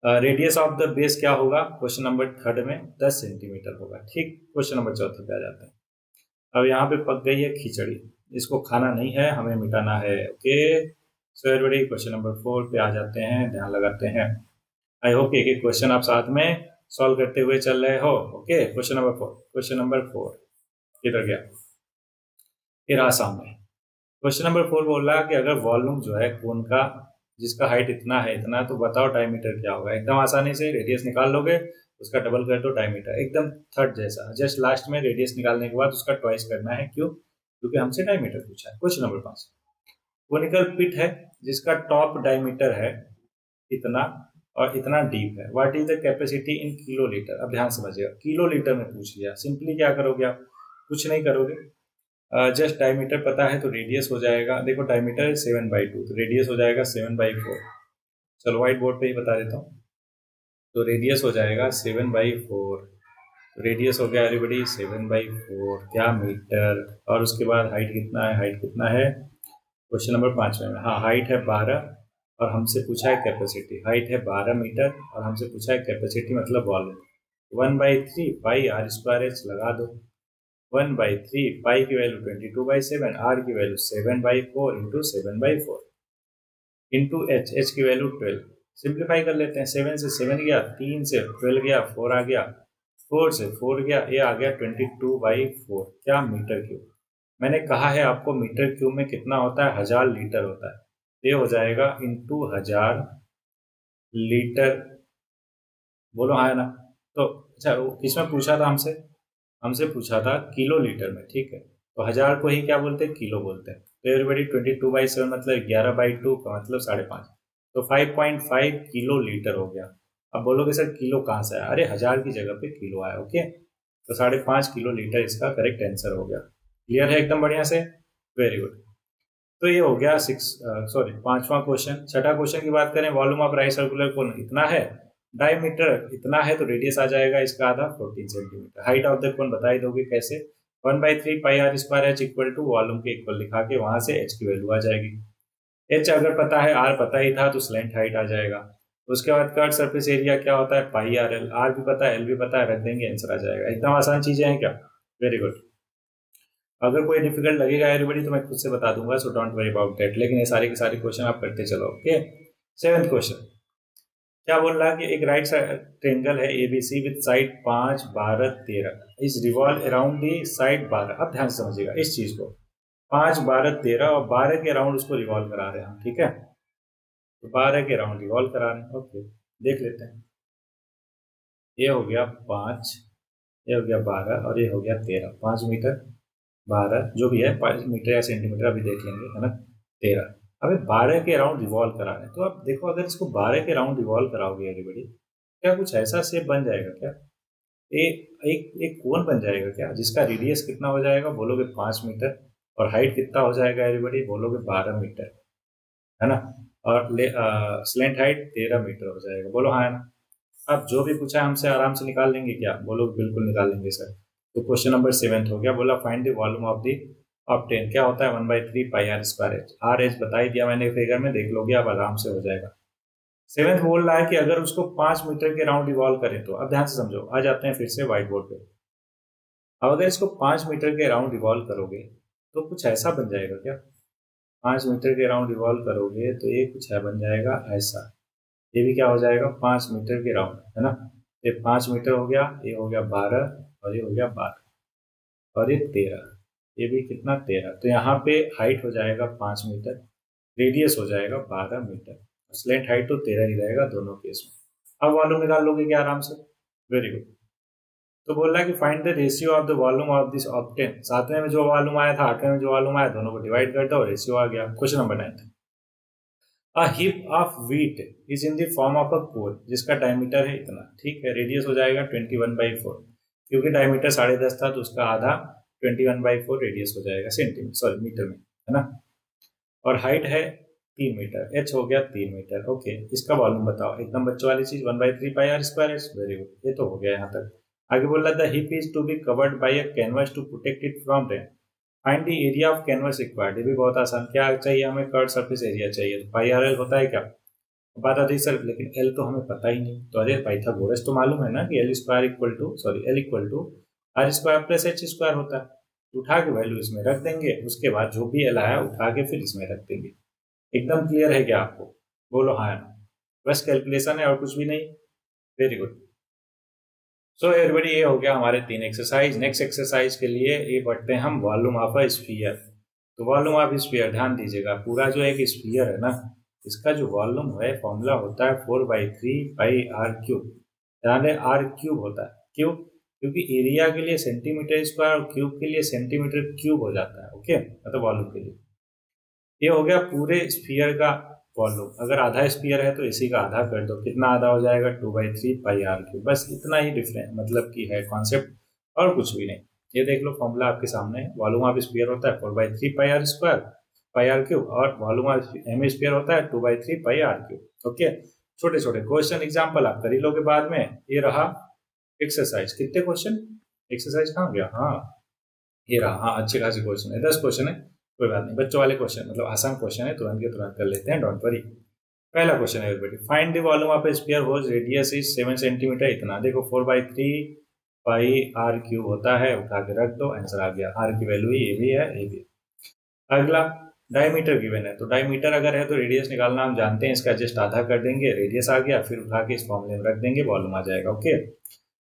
S1: radius of the base क्या होगा क्वेश्चन नंबर थर्ड में, 10 सेंटीमीटर होगा। ठीक, क्वेश्चन नंबर चौथे पे आ जाते हैं। अब यहाँ पे पक गई है खिचड़ी, इसको खाना नहीं है, हमें मिटाना है। Okay, so everybody question number 4 पे आ जाते हैं, ध्यान लगाते हैं। आई होप एक एक क्वेश्चन आप साथ में सॉल्व करते हुए चल रहे हो। ओके, क्वेश्चन नंबर 4 किधर गया, ये रहा सामने। क्वेश्चन नंबर 4 बोल रहा है कि अगर वॉल्यूम जो है कोन का जिसका हाइट इतना है इतना, तो बताओ डायमीटर क्या होगा। एकदम आसानी से रेडियस निकाल लोगे, उसका डबल कर दो डायमीटर, एकदम थर्ड जैसा। जस्ट लास्ट में रेडियस निकालने के बाद उसका ट्वाइस करना है। क्यों, क्योंकि हमसे डायमीटर पूछा है। क्वेश्चन नंबर 5, कोनिकल पिट है जिसका टॉप डायमीटर है इतना और इतना डीप है। What is the capacity in kilolitre. अब ध्यान समझिएगा, किलोलीटर में पूछ लिया, सिंपली क्या करोगे आप, कुछ नहीं करोगे, जस्ट डायमीटर पता है तो रेडियस हो जाएगा। देखो डायमीटर 7/2 तो रेडियस हो जाएगा 7/4। चलो व्हाइट बोर्ड पे ही बता देता हूँ। तो रेडियस हो जाएगा 7/4। तो रेडियस हो गया एवरीबडी 7/4 क्या मीटर। और उसके बाद हाइट कितना है, हाइट कितना है क्वेश्चन नंबर 5 में, हाँ हाइट है 12 और हमसे पूछा है कैपेसिटी। हाइट है 12 मीटर और हमसे पूछा है कैपेसिटी मतलब वॉल्यूम। 1/3 पाई r² लगा दो। 1/3 पाई की वैल्यू 22/7, आर की वैल्यू 7/4 इंटू 7/4 इंटू एच की वैल्यू 12। सिंप्लीफाई कर लेते हैं, 7 से 7 गया, 3 से 12 गया, 4 आ गया, 4 से 4 गया, ये आ गया 22/4 क्या मीटर क्यूब। मैंने कहा है आपको मीटर क्यूब में कितना होता है, 1000 लीटर होता है। ये हो जाएगा इंटू 1000 लीटर। बोलो हाँ है ना। तो अच्छा किसमें पूछा था हमसे, हमसे पूछा था किलो लीटर में। ठीक है, तो 1000 को ही क्या बोलते हैं, किलो बोलते हैं। तो एवरीबडी 22/7 मतलब 11/2 का मतलब 5.5। तो 5.5 किलो लीटर हो गया। अब बोलोगे सर किलो कहाँ से आया, अरे 1000 की जगह पे किलो आया। ओके, तो 5.5 किलो लीटर इसका करेक्ट आंसर हो गया। क्लियर है एकदम बढ़िया से, वेरी गुड। तो ये हो गया पांचवा क्वेश्चन। छठा क्वेश्चन की बात करें, volume of right circular cone इतना है, डायमीटर इतना है, तो रेडियस आ जाएगा इसका आधा 14 centimetre. Height of the cone बता ही दोगे कैसे, 1/3 पाई r² इक्वल टू वॉल्यूम के इक्वल लिखा के वहां से एच की वैल्यू आ जाएगी। एच अगर पता है, आर पता ही था तो स्लैंट हाइट आ जाएगा। उसके बाद कर्व सरफेस एरिया क्या होता है, πr/l, आर भी पता है एल भी पता है, रख देंगे आंसर आ जाएगा। एकदम आसान चीजें हैं क्या, वेरी गुड। अगर कोई डिफिकल्ट लगेगा एवरीबॉडी तो मैं खुद से बता दूंगा, so don't worry about that. लेकिन ये सारे के सारे क्वेश्चन आप करते चलो। ओके, 7th क्वेश्चन क्या बोल रहा है कि एक राइट ट्रेंगल है ABC with side 5 12 13 is revolve around the side 12। अब ध्यान से समझिएगा इस चीज को, 5 12 13 और 12 के अराउंड उसको रिवॉल्व करा रहे हैं हम। ठीक है, तो 12 के अराउंड रिवॉल्व करा रहे हैं। ओके, देख लेते हैं। ये हो गया 5, ये हो गया 12 और ये हो गया 13। 5 मीटर 12 जो भी है, 5 मीटर या सेंटीमीटर अभी देख लेंगे, है ना। 13, अबे 12 के अराउंड रिवॉल्व करा रहे हैं। तो अब देखो अगर इसको 12 के अराउंड रिवॉल्व कराओगे एवरीबॉडी, क्या कुछ ऐसा शेप बन जाएगा क्या, एक एक एक कोन बन जाएगा क्या, जिसका रेडियस कितना हो जाएगा बोलोगे 5 मीटर और हाइट कितना हो जाएगा एवरीबॉडी बोलोगे 12 मीटर, है ना। और स्लेंट हाइट 13 मीटर हो जाएगा। बोलो हाँ है ना। अब जो भी पूछा है हमसे आराम से निकाल लेंगे क्या, बोलो बिल्कुल निकाल लेंगे सर। तो क्वेश्चन नंबर 7 हो गया, बोला find the volume of the obtain. क्या होता है 1/3 पाई r² आर एच बता ही दिया मैंने फिगर में, देख लोगे अब आराम से हो जाएगा। 7th बोल रहा है कि अगर उसको 5 मीटर के राउंड रिवॉल्व करें तो। अब ध्यान से समझो, आ जाते हैं फिर से व्हाइट बोर्ड पे। अब अगर इसको 5 मीटर के अराउंड रिवॉल्व करोगे तो कुछ ऐसा बन जाएगा क्या? 5 मीटर के अराउंड रिवॉल्व करोगे तो ये कुछ है बन जाएगा ऐसा। ये भी क्या हो जाएगा? 5 मीटर के राउंड, है ना। ये 5 मीटर हो गया, ये हो गया 12 और ये हो गया 12 और ये 13। ये भी कितना? 13। तो यहाँ पे हाइट हो जाएगा 5 मीटर, रेडियस हो जाएगा 12 मीटर। स्लेंट हाइट तो 13 ही रहेगा दोनों केस में। अब वॉल्यूम निकाल लोगे क्या आराम से? Very good. तो बोल रहा है कि find the ratio of the volume of this octant. 7वें में जो वॉल्यूम आया था, 8वें में जो वॉल्यूम आया, दोनों को डिवाइड कर दो, रेशियो आ गया। Question number 9। A heap of wheat is in the form of a core जिसका डायमीटर है इतना, ठीक है। रेडियस हो जाएगा 21/4, क्योंकि डायमीटर 10.5 था तो उसका आधा 21/4 रेडियस हो जाएगा सेंटीमीटर, सॉरी मीटर में, है ना। और हाइट है 3 मीटर, एच हो गया 3 मीटर। ओके, इसका वॉल्यूम बताओ। एकदम बच्चों वाली चीज, 1/3πr²। वेरी गुड, ये तो हो गया यहाँ तक। आगे बोल रहा था heap is to be covered by a canvas to protect it from rain. Find the area of canvas required. ये भी बहुत आसान। क्या चाहिए हमें? कर्व सरफेस एरिया चाहिए। तो πrl होता है क्या? बात आती सर, लेकिन एल तो हमें पता ही नहीं। तो अरे पाइथागोरस तो मालूम है ना कि L equal to R square plus H square होता है। उठा के वैल्यू इसमें रख देंगे, उसके बाद जो भी एल आया उठा के फिर इसमें रख देंगे। एकदम क्लियर है क्या आपको? बोलो हाँ या ना। बस कैलकुलेशन है और कुछ भी नहीं। Very good. सो एवरीबॉडी, ये हो गया हमारे 3 एक्सरसाइज। नेक्स्ट एक्सरसाइज के लिए ये बढ़ते हैं हम वॉल्यूम ऑफ अ स्फीयर। तो वॉल्यूम ऑफ स्फीयर, ध्यान दीजिएगा, पूरा जो एक स्फीयर है ना, इसका जो वॉल्यूम है फॉर्मूला होता है 4/3πr³। ध्यान है, r³ होता है। क्यों? क्योंकि एरिया के लिए सेंटीमीटर स्क्वायर और क्यूब के लिए सेंटीमीटर क्यूब हो जाता है। ओके, मतलब वॉल्यूम के लिए ये हो गया पूरे स्फीयर का वॉल्यूम। अगर आधा स्फीयर है तो इसी का आधा कर दो, कितना आधा हो जाएगा? 2/3πr³। बस इतना ही डिफरेंस, मतलब कि है कॉन्सेप्ट, और कुछ भी नहीं। ये देख लो, फॉर्मूला आपके सामने है। वॉल्यूम ऑफ स्फीयर होता है 4/3πr², और वॉल्यूम ऑफ एम स्फीयर होता है 2/3πr³। ओके, छोटे छोटे क्वेश्चन एग्जाम्पल आप कर ही लोगे बाद में। ये रहा एक्सरसाइज। कितने क्वेश्चन? एक्सरसाइज कहाँ गया? हाँ, ये रहा। हाँ, अच्छे खासे क्वेश्चन है, 10 क्वेश्चन है। कोई बात नहीं, बच्चों वाले क्वेश्चन, मतलब आसान क्वेश्चन है, तुरंत के तुरंत कर लेते हैं, डोंट वरी। पहला क्वेश्चन है everybody, find the volume of a sphere whose radius is 7 centimetre. इतना देखो, 4/3πr³ होता है, उठा के रख दो, आंसर आ गया। आर की वैल्यू ये भी है, ये भी। अगला, डायमीटर गिवन है, तो डायमीटर अगर है तो रेडियस निकालना हम जानते हैं, इसका जस्ट आधा कर देंगे, रेडियस आ गया, फिर उठा के इस फॉर्मूले में रख देंगे, वॉल्यूम आ जाएगा। ओके,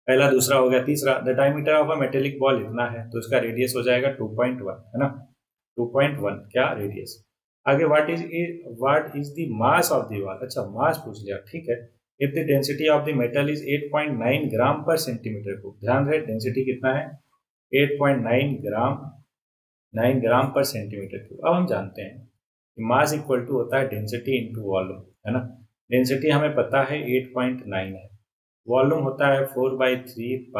S1: पहला। दूसरा हो गया। तीसरा, the diameter of a metallic ball इतना है, तो इसका रेडियस हो जाएगा 2.1, है ना। 2.1 क्या रेडियस। आगे, what is the mass of the ball. अच्छा, मास पूछ लिया, ठीक है। If the density of the metal is 8.9 ग्राम पर सेंटीमीटर क्यूब। ध्यान रहे, डेंसिटी कितना है? 8.9 ग्राम, 9 ग्राम पर सेंटीमीटर क्यूब। अब हम जानते हैं कि मास इक्वल टू होता है डेंसिटी इंटू वॉल्यूम, है ना। डेंसिटी हमें पता है 8.9 है, वॉल्यूम होता है 4/3π,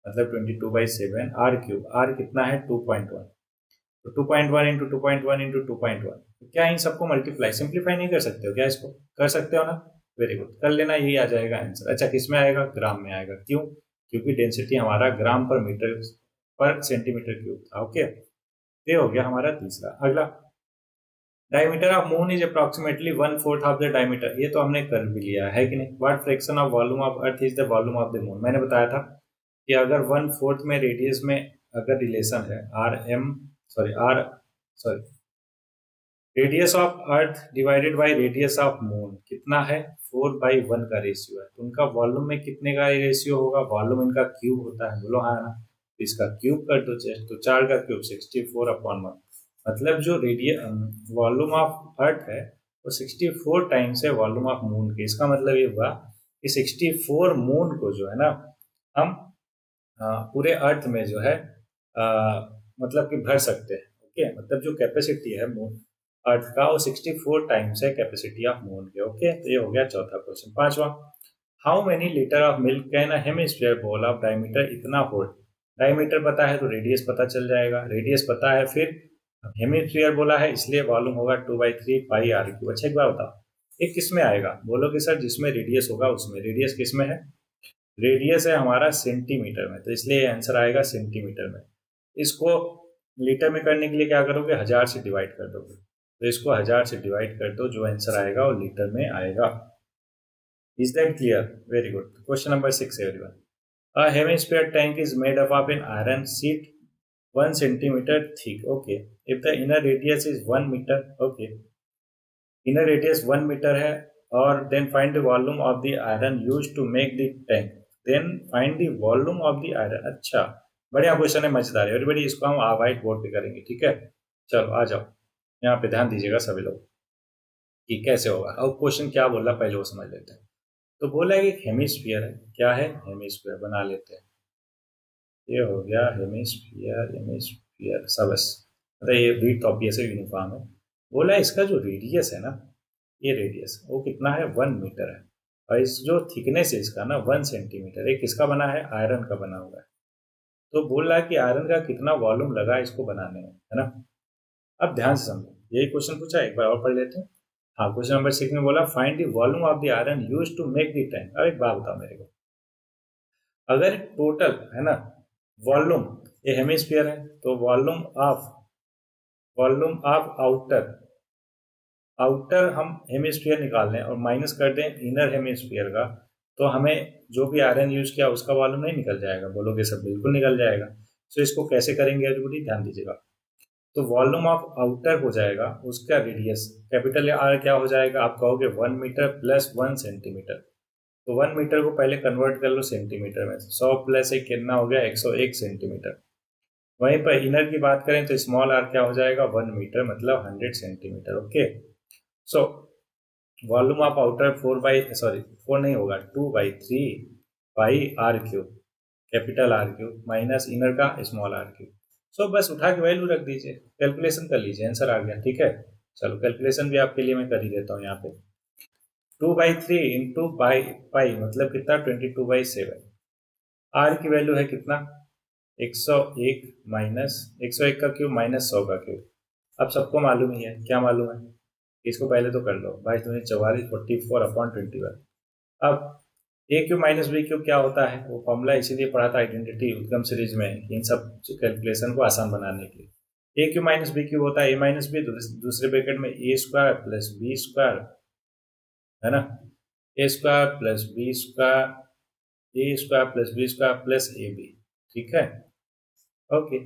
S1: मतलब 22/7 r³। r कितना है? 2.1। तो 2.1 इंटू 2.1 इंटू 2.1, क्या इन सबको मल्टीप्लाई सिंप्लीफाई नहीं कर सकते हो क्या? इसको कर सकते हो ना। वेरी गुड, कर लेना, यही आ जाएगा आंसर। अच्छा, किस में आएगा? ग्राम में आएगा। क्यों? क्योंकि डेंसिटी हमारा ग्राम पर मीटर पर सेंटीमीटर क्यूब था। ओके, ये हो गया हमारा तीसरा। अगला, diameter of moon is approximately 1/4 of the diameter. ये तो हमने कर भी लिया है कि नहीं। What fraction of volume of earth is the volume of the moon. मैंने बताया था कि अगर 1/4 में रेडियस में अगर रिलेशन है, R sorry radius of earth divided by radius of moon कितना है? 4/1 का रेशियो है। तो उनका वॉल्यूम में कितने का रेशियो होगा? वॉल्यूम इनका क्यूब होता है, बोलो हाँ ना। इसका क्यूब कर दो चेस्ट, तो 4 का क्यूब 64/1। मतलब जो वॉल्यूम ऑफ अर्थ है वो 64 टाइम्स है वॉल्यूम ऑफ मून के। इसका मतलब ये हुआ कि 64 मून को जो है ना, हम पूरे अर्थ में जो है मतलब कि भर सकते हैं। ओके, मतलब जो कैपेसिटी है मून अर्थ का, वो 64 टाइम्स है कैपेसिटी ऑफ मून के। ओके, तो ये हो गया चौथा क्वेश्चन। पांचवा, how many litre of milk can a hemisphere ball of diameter इतना होल्ड। डायमीटर पता है तो रेडियस पता चल जाएगा, रेडियस पता है, फिर हेमिस्फीयर बोला है इसलिए वॉल्यूम होगा 2/3πr³। अच्छा, एक बार बताओ, ये किस में आएगा? बोलोगे सर जिसमें रेडियस होगा उसमें। रेडियस किस में है? रेडियस है हमारा सेंटीमीटर में, तो इसलिए आंसर आएगा सेंटीमीटर में। इसको लीटर में करने के लिए क्या करोगे? 1000 से डिवाइड कर दोगे। तो इसको 1000 से डिवाइड कर दो, जो आंसर आएगा वो लीटर में आएगा। Is that clear? Very good. Question number 6 everyone. A hemisphere tank is made up of an iron sheet 1 centimeter thick. Okay. If the inner radius is 1 meter. Okay. Inner radius 1 meter है और then find the volume of the iron used to make the tank. Then find the volume of the iron. अच्छा, बढ़िया question है, मजेदार है everybody. इसको हम white board पे करेंगे, ठीक है। चलो आ जाओ, यहाँ पे ध्यान दीजिएगा सभी लोग कि कैसे होगा। अब क्वेश्चन क्या बोल रहा पहले वो समझ लेते हैं। तो बोला है कि एक हेमिस्फीयर है। क्या है? हेमिस्फीयर। बना लेते हैं। ये हो गया हेमिस्फीयर। हेमिस्फीयर सबस मतलब ये विड्थ ऑब्वियसली यूनिफॉर्म है। बोला इसका जो रेडियस है ना, ये रेडियस वो कितना है? 1 मीटर है। और इस जो थिकनेस है इसका ना 1 सेंटीमीटर। ये किसका बना है? आयरन का बना हुआ है। तो बोल रहा है कि आयरन का कितना वॉल्यूम लगा इसको बनाने में, है ना। अब ध्यान से समझो, यही क्वेश्चन पूछा है, एक बार और पढ़ लेते हैं। हाँ, क्वेश्चन नंबर 6 में बोला find the volume of the iron used to make the tank. अब एक बात बताओ मेरे को, अगर टोटल है ना वॉल्यूम, ये हेमिस्फीयर है तो वॉल्यूम ऑफ आउटर आउटर हम हेमिस्फीयर निकाल लें और माइनस कर दें इनर हेमिस्फीयर का, तो हमें जो भी आयरन यूज किया उसका वॉल्यूम नहीं निकल जाएगा? बोलोगे सब बिल्कुल निकल जाएगा। तो इसको कैसे करेंगे एवरीबॉडी, ध्यान दीजिएगा। तो वॉल्यूम ऑफ आउटर हो जाएगा उसका रेडियस, कैपिटल आर क्या हो जाएगा? आप कहोगे 1 मीटर प्लस 1 सेंटीमीटर। तो 1 मीटर को पहले कन्वर्ट कर लो सेंटीमीटर में। 100 प्लस 1 कितना हो गया? 101 सेंटीमीटर। वहीं पर इनर की बात करें तो स्मॉल आर क्या हो जाएगा? 1 मीटर मतलब 100 centimetre. Okay. So volume of outer 4 नहीं होगा, 2/3 पाई r³ capital R³ minus inner का स्मॉल r³। सो बस उठा के वैल्यू रख दीजिए, कैलकुलेशन कर लीजिए, आंसर आ गया, ठीक है। चलो कैलकुलेशन भी आपके लिए मैं कर ही देता हूँ यहाँ पे। 2/3 इंटू बाई पाई मतलब कितना? 22/7। आर की वैल्यू है कितना? 101 माइनस 101 का क्यूब माइनस 100 का क्यूब। अब सबको मालूम ही है, क्या मालूम है? इसको पहले तो कर लो, 22×44 44/21। अब ए क्यू माइनस बी क्यू क्या होता है? वो फॉर्मूला इसीलिए पढ़ा था आइडेंटिटी उद्गम सीरीज में, इन सब कैलकुलेशन को आसान बनाने के लिए। A cube minus b cube होता है ए माइनस बी, दूसरे ब्रैकेट में a square plus b square, है ना। A square plus b square, a square plus b square plus a b, ठीक है। ओके।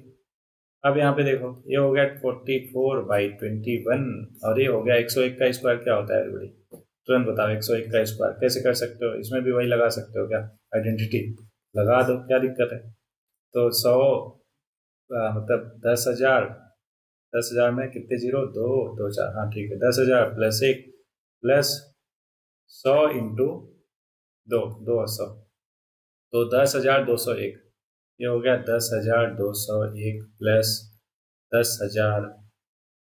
S1: अब यहाँ पे देखो, ये हो गया 44/21 और ये हो गया 101 का स्क्वायर क्या होता है एवरीबॉडी? तुरंत बताओ, 101 का स्क्वायर कैसे कर सकते हो? इसमें भी वही लगा सकते हो क्या? आइडेंटिटी लगा दो, क्या दिक्कत है। तो 100 मतलब 10,000, 10,000 में कितने जीरो? 2 2 4, हाँ ठीक है। 10,000 प्लस 1 प्लस 100 इंटू 2 200, तो 10,201। ये हो गया 10,201 प्लस 10,000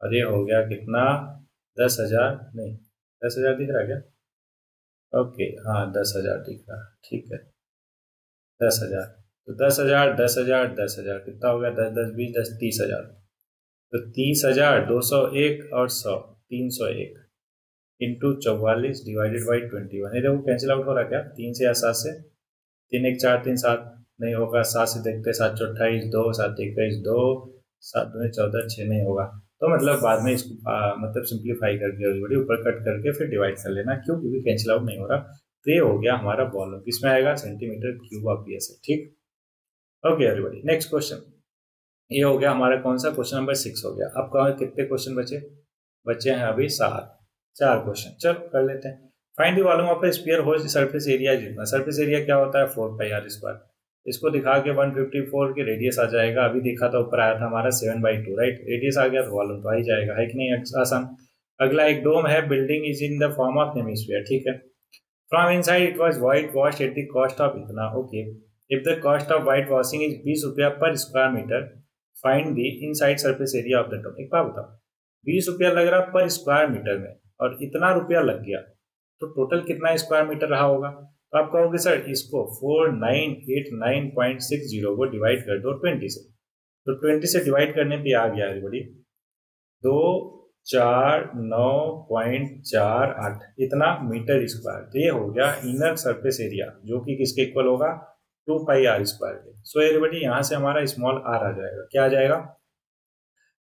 S1: और ये हो गया कितना? 10,000 नहीं, 10,000 दिख रहा है क्या? ओके, हाँ 10,000 दिख रहा है, ठीक है। 10,000, तो 10,000 10,000 10,000 कितना हो गया? 10 10 20 10 30,000। तो 30,201 और 100 301 इंटू 44 डिवाइडेड बाई 21। ये देखो कैंसिल आउट हो रहा है क्या? 3 से या 7 से? 3 1 4 3 7 नहीं होगा। 7 से देखते 7 4 28 2 7 21 2 7 2 14 6 नहीं होगा। तो मतलब बाद में इसको मतलब सिंप्लीफाई करके एवरीबॉडी ऊपर कट करके फिर डिवाइड कर लेना, क्यों? क्योंकि कैंसिल आउट नहीं हो रहा। तो ये हो गया हमारा वॉल्यूम, किसमें आएगा? Centimetre cube of P S, ठीक। Okay everybody, next question. ये हो गया हमारा कौन सा? क्वेश्चन नंबर 6 हो गया। अब कहा कितने क्वेश्चन बचे? बचे हैं अभी 4 क्वेश्चन। चलो कर लेते हैं। Find the volume of a sphere whole surface area जितना। सरफेस एरिया क्या होता है? 4πr²। इसको दिखा के 154 के रेडियस आ जाएगा। अभी देखा था ऊपर आया था हमारा 7/2, राइट। रेडियस आ गया तो वॉल्यूम तो आ ही जाएगा, है कि नहीं? आसान। अगला एक डोम है, building is in the form of hemisphere, ठीक है। From inside it was white wash at the cost of इतना। Okay, if the cost of white washing is 20 रुपया per square metre, find the inside surface area of the dome. एक बात बताओ, 20 रुपया लग रहा पर स्क्वायर मीटर में और इतना रुपया लग गया, तो टोटल कितना स्क्वायर मीटर रहा होगा? तो आप कहोगे सर इसको 4989.60 को डिवाइड कर दो 20 से। तो 20 से डिवाइड करने पे आ गया एवरीबॉडी 249.48 इतना मीटर स्क्वायर। तो ये हो गया इनर सरफेस एरिया, जो कि किसके इक्वल होगा? 2πr² के। सो एवरीबॉडी यहाँ से हमारा स्मॉल आर आ जाएगा। क्या आ जाएगा?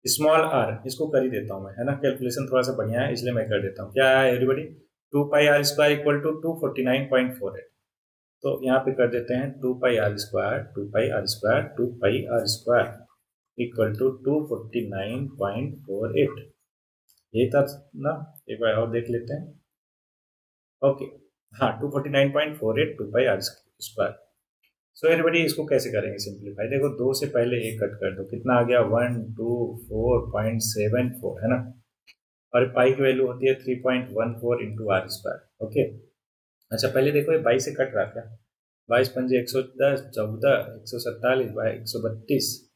S1: Small R. इसको कर ही देता हूँ मैं, है ना। कैलकुलेशन थोड़ा सा बढ़िया है इसलिए मैं कर देता हूँ। क्या है एवरीबॉडी? 2πr² equal to 249.48। तो यहाँ पे कर देते हैं 2 पाई r² इक्वल टू 249.48। ये था ना, एक बार और देख लेते हैं। ओके, हाँ 249.48 2 पाई r²। सो एवरीबडी इसको कैसे करेंगे सिंप्लीफाई? देखो, 2 से पहले एक कट कर दो, कितना आ गया 124.74 है ना। और पाई की वैल्यू होती है 3.14 इंटू r²। ओके, अच्छा पहले देखो ये 22 से कट रहा क्या? 22 पंजे 110, 14, 147 बाई 132,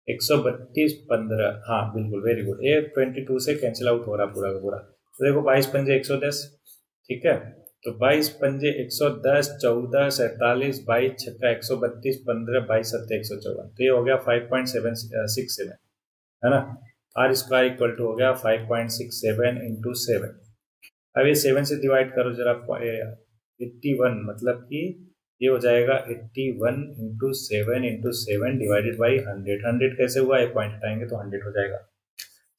S1: 132 15, हाँ बिल्कुल, वेरी गुड। ये 22 से कैंसिल आउट हो रहा पूरा का पूरा। तो देखो 22 पंजे 110, ठीक है। तो 22 पंजे 110, 14, 47, 22 छक्का 132, 15, 22 सत्ते 154। तो ये हो गया 5.767 है ना। r² इक्वल टू हो गया 5.67 इंटू 7। अब ये 7 से डिवाइड करो जरा, 81, मतलब कि ये हो जाएगा 81 इंटू 7 डिवाइडेड बाई 100। 100 कैसे हुआ? एक पॉइंट हटाएंगे तो 100 हो जाएगा।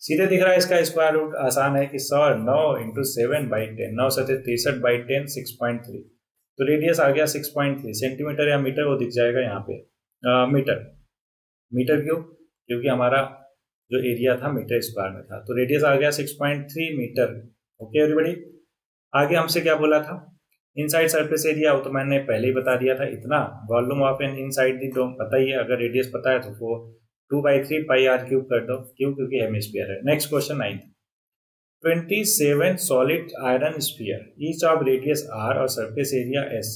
S1: सीधे दिख रहा है, इसका स्क्वायर रूट आसान है कि 100 9 इंटू 7/10, 9 सत्ते 63/10 6.3। तो रेडियस आ गया 6.3 सेंटीमीटर या मीटर, वो दिख जाएगा यहाँ पे मीटर। मीटर क्यों? क्योंकि हमारा जो एरिया था मीटर स्क्वायर में था, तो रेडियस आ गया 6.3 मीटर। ओके एवरीबडी, आगे हमसे क्या बोला था? इनसाइड सरफेस एरिया, वो तो मैंने पहले ही बता दिया था इतना। Volume of an inside the dome पता ही है, अगर रेडियस पता है तो वो 2/3 पाई r³ कर दो। क्यों? क्योंकि हेमिस्फीयर है। Next question 9, 27 solid iron sphere, each of radius r और surface area s,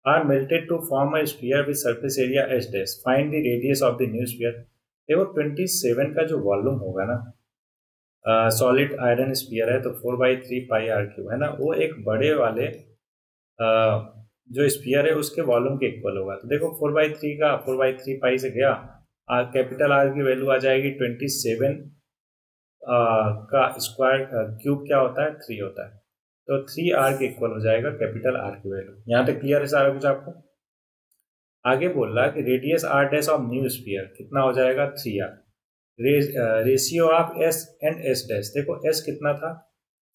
S1: are melted to form a sphere with surface area s dash. Find the radius of the new sphere. देखो 27 का जो volume होगा ना, solid iron sphere है, तो 4/3 पाई r³ है ना, वो एक बड़े वाले जो स्फीयर है उसके वॉल्यूम के इक्वल होगा। तो देखो 4/3 का 4/3 पाई से गया, कैपिटल आर की वैल्यू आ जाएगी 27 का स्क्वायर क्यूब क्या होता है? 3 होता है। तो 3r के इक्वल हो जाएगा कैपिटल आर की वैल्यू। यहाँ तक क्लियर है सारा कुछ आपको? आगे बोल रहा है कि radius r dash of new sphere कितना हो जाएगा? 3r। Ratio of s and s dash, देखो s कितना था?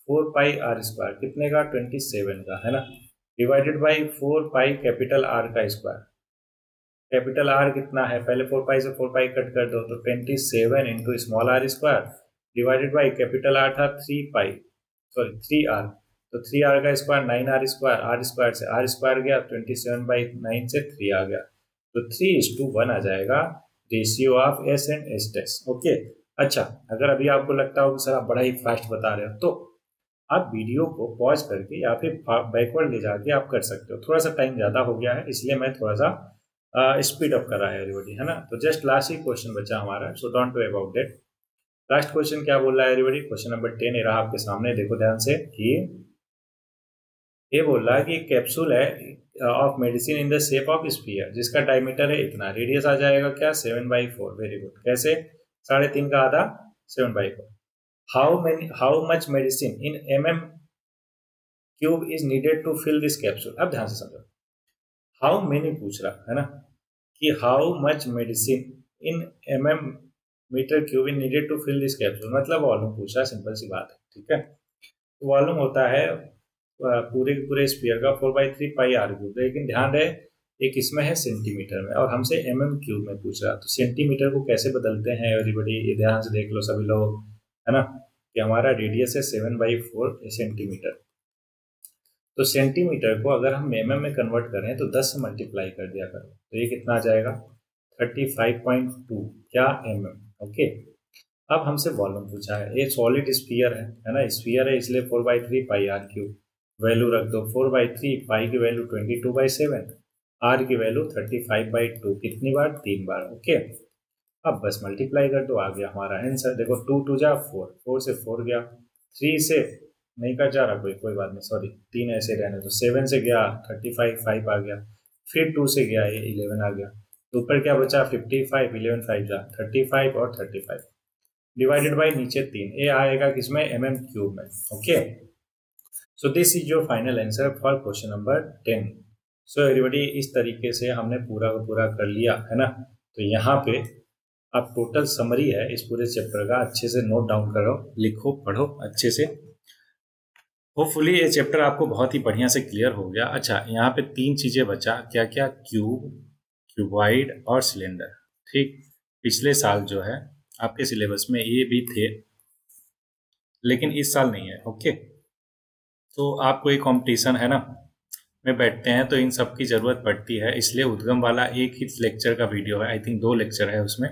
S1: 4 पाई r², कितने का? 27 का, है ना, divided by 4 pi capital R का स्क्वायर। कैपिटल आर कितना है? पहले 4 पाई से 4 पाई कट कर दो, तो 27 into small r² divided by capital R था 3 तो 3r का स्क्वायर 9r², r² से r² गया, 27/9 से 3 आ गया, तो 3:1 आ जाएगा ratio of s and s dash. Okay, अच्छा अगर अभी आपको लगता हो कि सर आप बड़ा ही फास्ट बता रहे हो, तो आप वीडियो को पॉज करके या फिर बैकवर्ड ले जाके आप कर सकते हो। थोड़ा सा टाइम ज़्यादा हो गया है, इसलिए मैं थोड़ा सा स्पीड अप कर रहा है एवरीबॉडी, है ना। तो जस्ट लास्ट ही क्वेश्चन बचा हमारा, so don't worry about that. Last question क्या बोल रहा है एवरीबॉडी? क्वेश्चन नंबर 10 रहा आपके सामने, देखो ध्यान से कि ये बोल रहा है कि कैप्सूल है of medicine in the shape of sphere, जिसका डायमीटर है इतना, रेडियस आ जाएगा क्या? 7/4। Very good. कैसे? 3.5 का आधा 7/4। How much medicine in mm³ is needed to fill this capsule? अब ध्यान से समझो, हाउ मेनी पूछ रहा है ना, कि how much medicine in mm², in needed to fill this capsule, मतलब वॉल्यूम पूछ रहा है, सिंपल सी बात है, ठीक है। तो वॉल्यूम होता है पूरे के पूरे स्फीयर का 4/3 पाई r³, लेकिन ध्यान रहे एक इसमें है सेंटीमीटर में और हमसे mm³ में पूछ रहा है, तो सेंटीमीटर को कैसे बदलते हैं एवरीबॉडी? ये ध्यान से देख लो सभी लोग, है ना, कि हमारा रेडियस है 7/4 सेंटीमीटर। तो सेंटीमीटर को अगर हम mm में कन्वर्ट करें तो 10 से मल्टीप्लाई कर दिया करो, तो ये कितना आ जाएगा? 35.2 क्या mm। ओके, अब हमसे वॉल्यूम पूछा है, ये सॉलिड स्फीयर है ना, स्फीयर है इसलिए 4/3 पाई r³। वैल्यू रख दो, 4/3, पाई की वैल्यू 22/7, आर की वैल्यू 35/2, कितनी बार? 3 बार। ओके, अब बस मल्टीप्लाई कर दो, आ गया हमारा आंसर। देखो 2 2 जा 4, 4 से 4 गया, 3 से नहीं कट जा रहा कोई बात नहीं, सॉरी 3 ऐसे रहने, तो 7 से गया 35, 5 आ गया, फिर 2 से गया ये 11 आ गया, तो ऊपर क्या बचा? 55, 11 5 जा 35 और 35 डिवाइडेड बाई नीचे 3, ये आएगा किसमें? mm³ में। Okay, so this is your final answer for question number 10। So everybody, इस तरीके से हमने पूरा का पूरा कर लिया, है ना। तो यहाँ पे अब टोटल समरी है इस पूरे चैप्टर का, अच्छे से नोट डाउन करो, लिखो, पढ़ो अच्छे से। होपफुली ये चैप्टर आपको बहुत ही बढ़िया से क्लियर हो गया। अच्छा, यहाँ पे 3 चीजें बचा, क्या क्या? क्यूब, क्यूबॉइड और सिलेंडर। ठीक, पिछले साल जो है आपके सिलेबस में ये भी थे, लेकिन इस साल नहीं है। ओके, तो आपको एक कंपटीशन है ना, में बैठते हैं तो इन सब की ज़रूरत पड़ती है, इसलिए उद्गम वाला एक ही लेक्चर का वीडियो है, आई थिंक 2 लेक्चर है उसमें,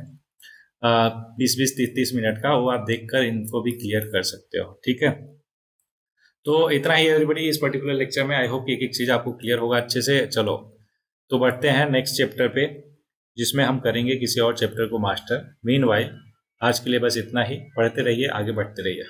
S1: 20-20, 30-30 मिनट का, वो आप देखकर इनको भी क्लियर कर सकते हो। ठीक है, तो इतना ही एवरीबॉडी इस पर्टिकुलर लेक्चर में। आई होप एक एक चीज़ आपको क्लियर होगा अच्छे से। चलो, तो बढ़ते हैं नेक्स्ट चैप्टर पे, जिसमें हम करेंगे किसी और चैप्टर को मास्टर। मीनवाइल आज के लिए बस इतना ही, पढ़ते रहिए, आगे बढ़ते रहिए।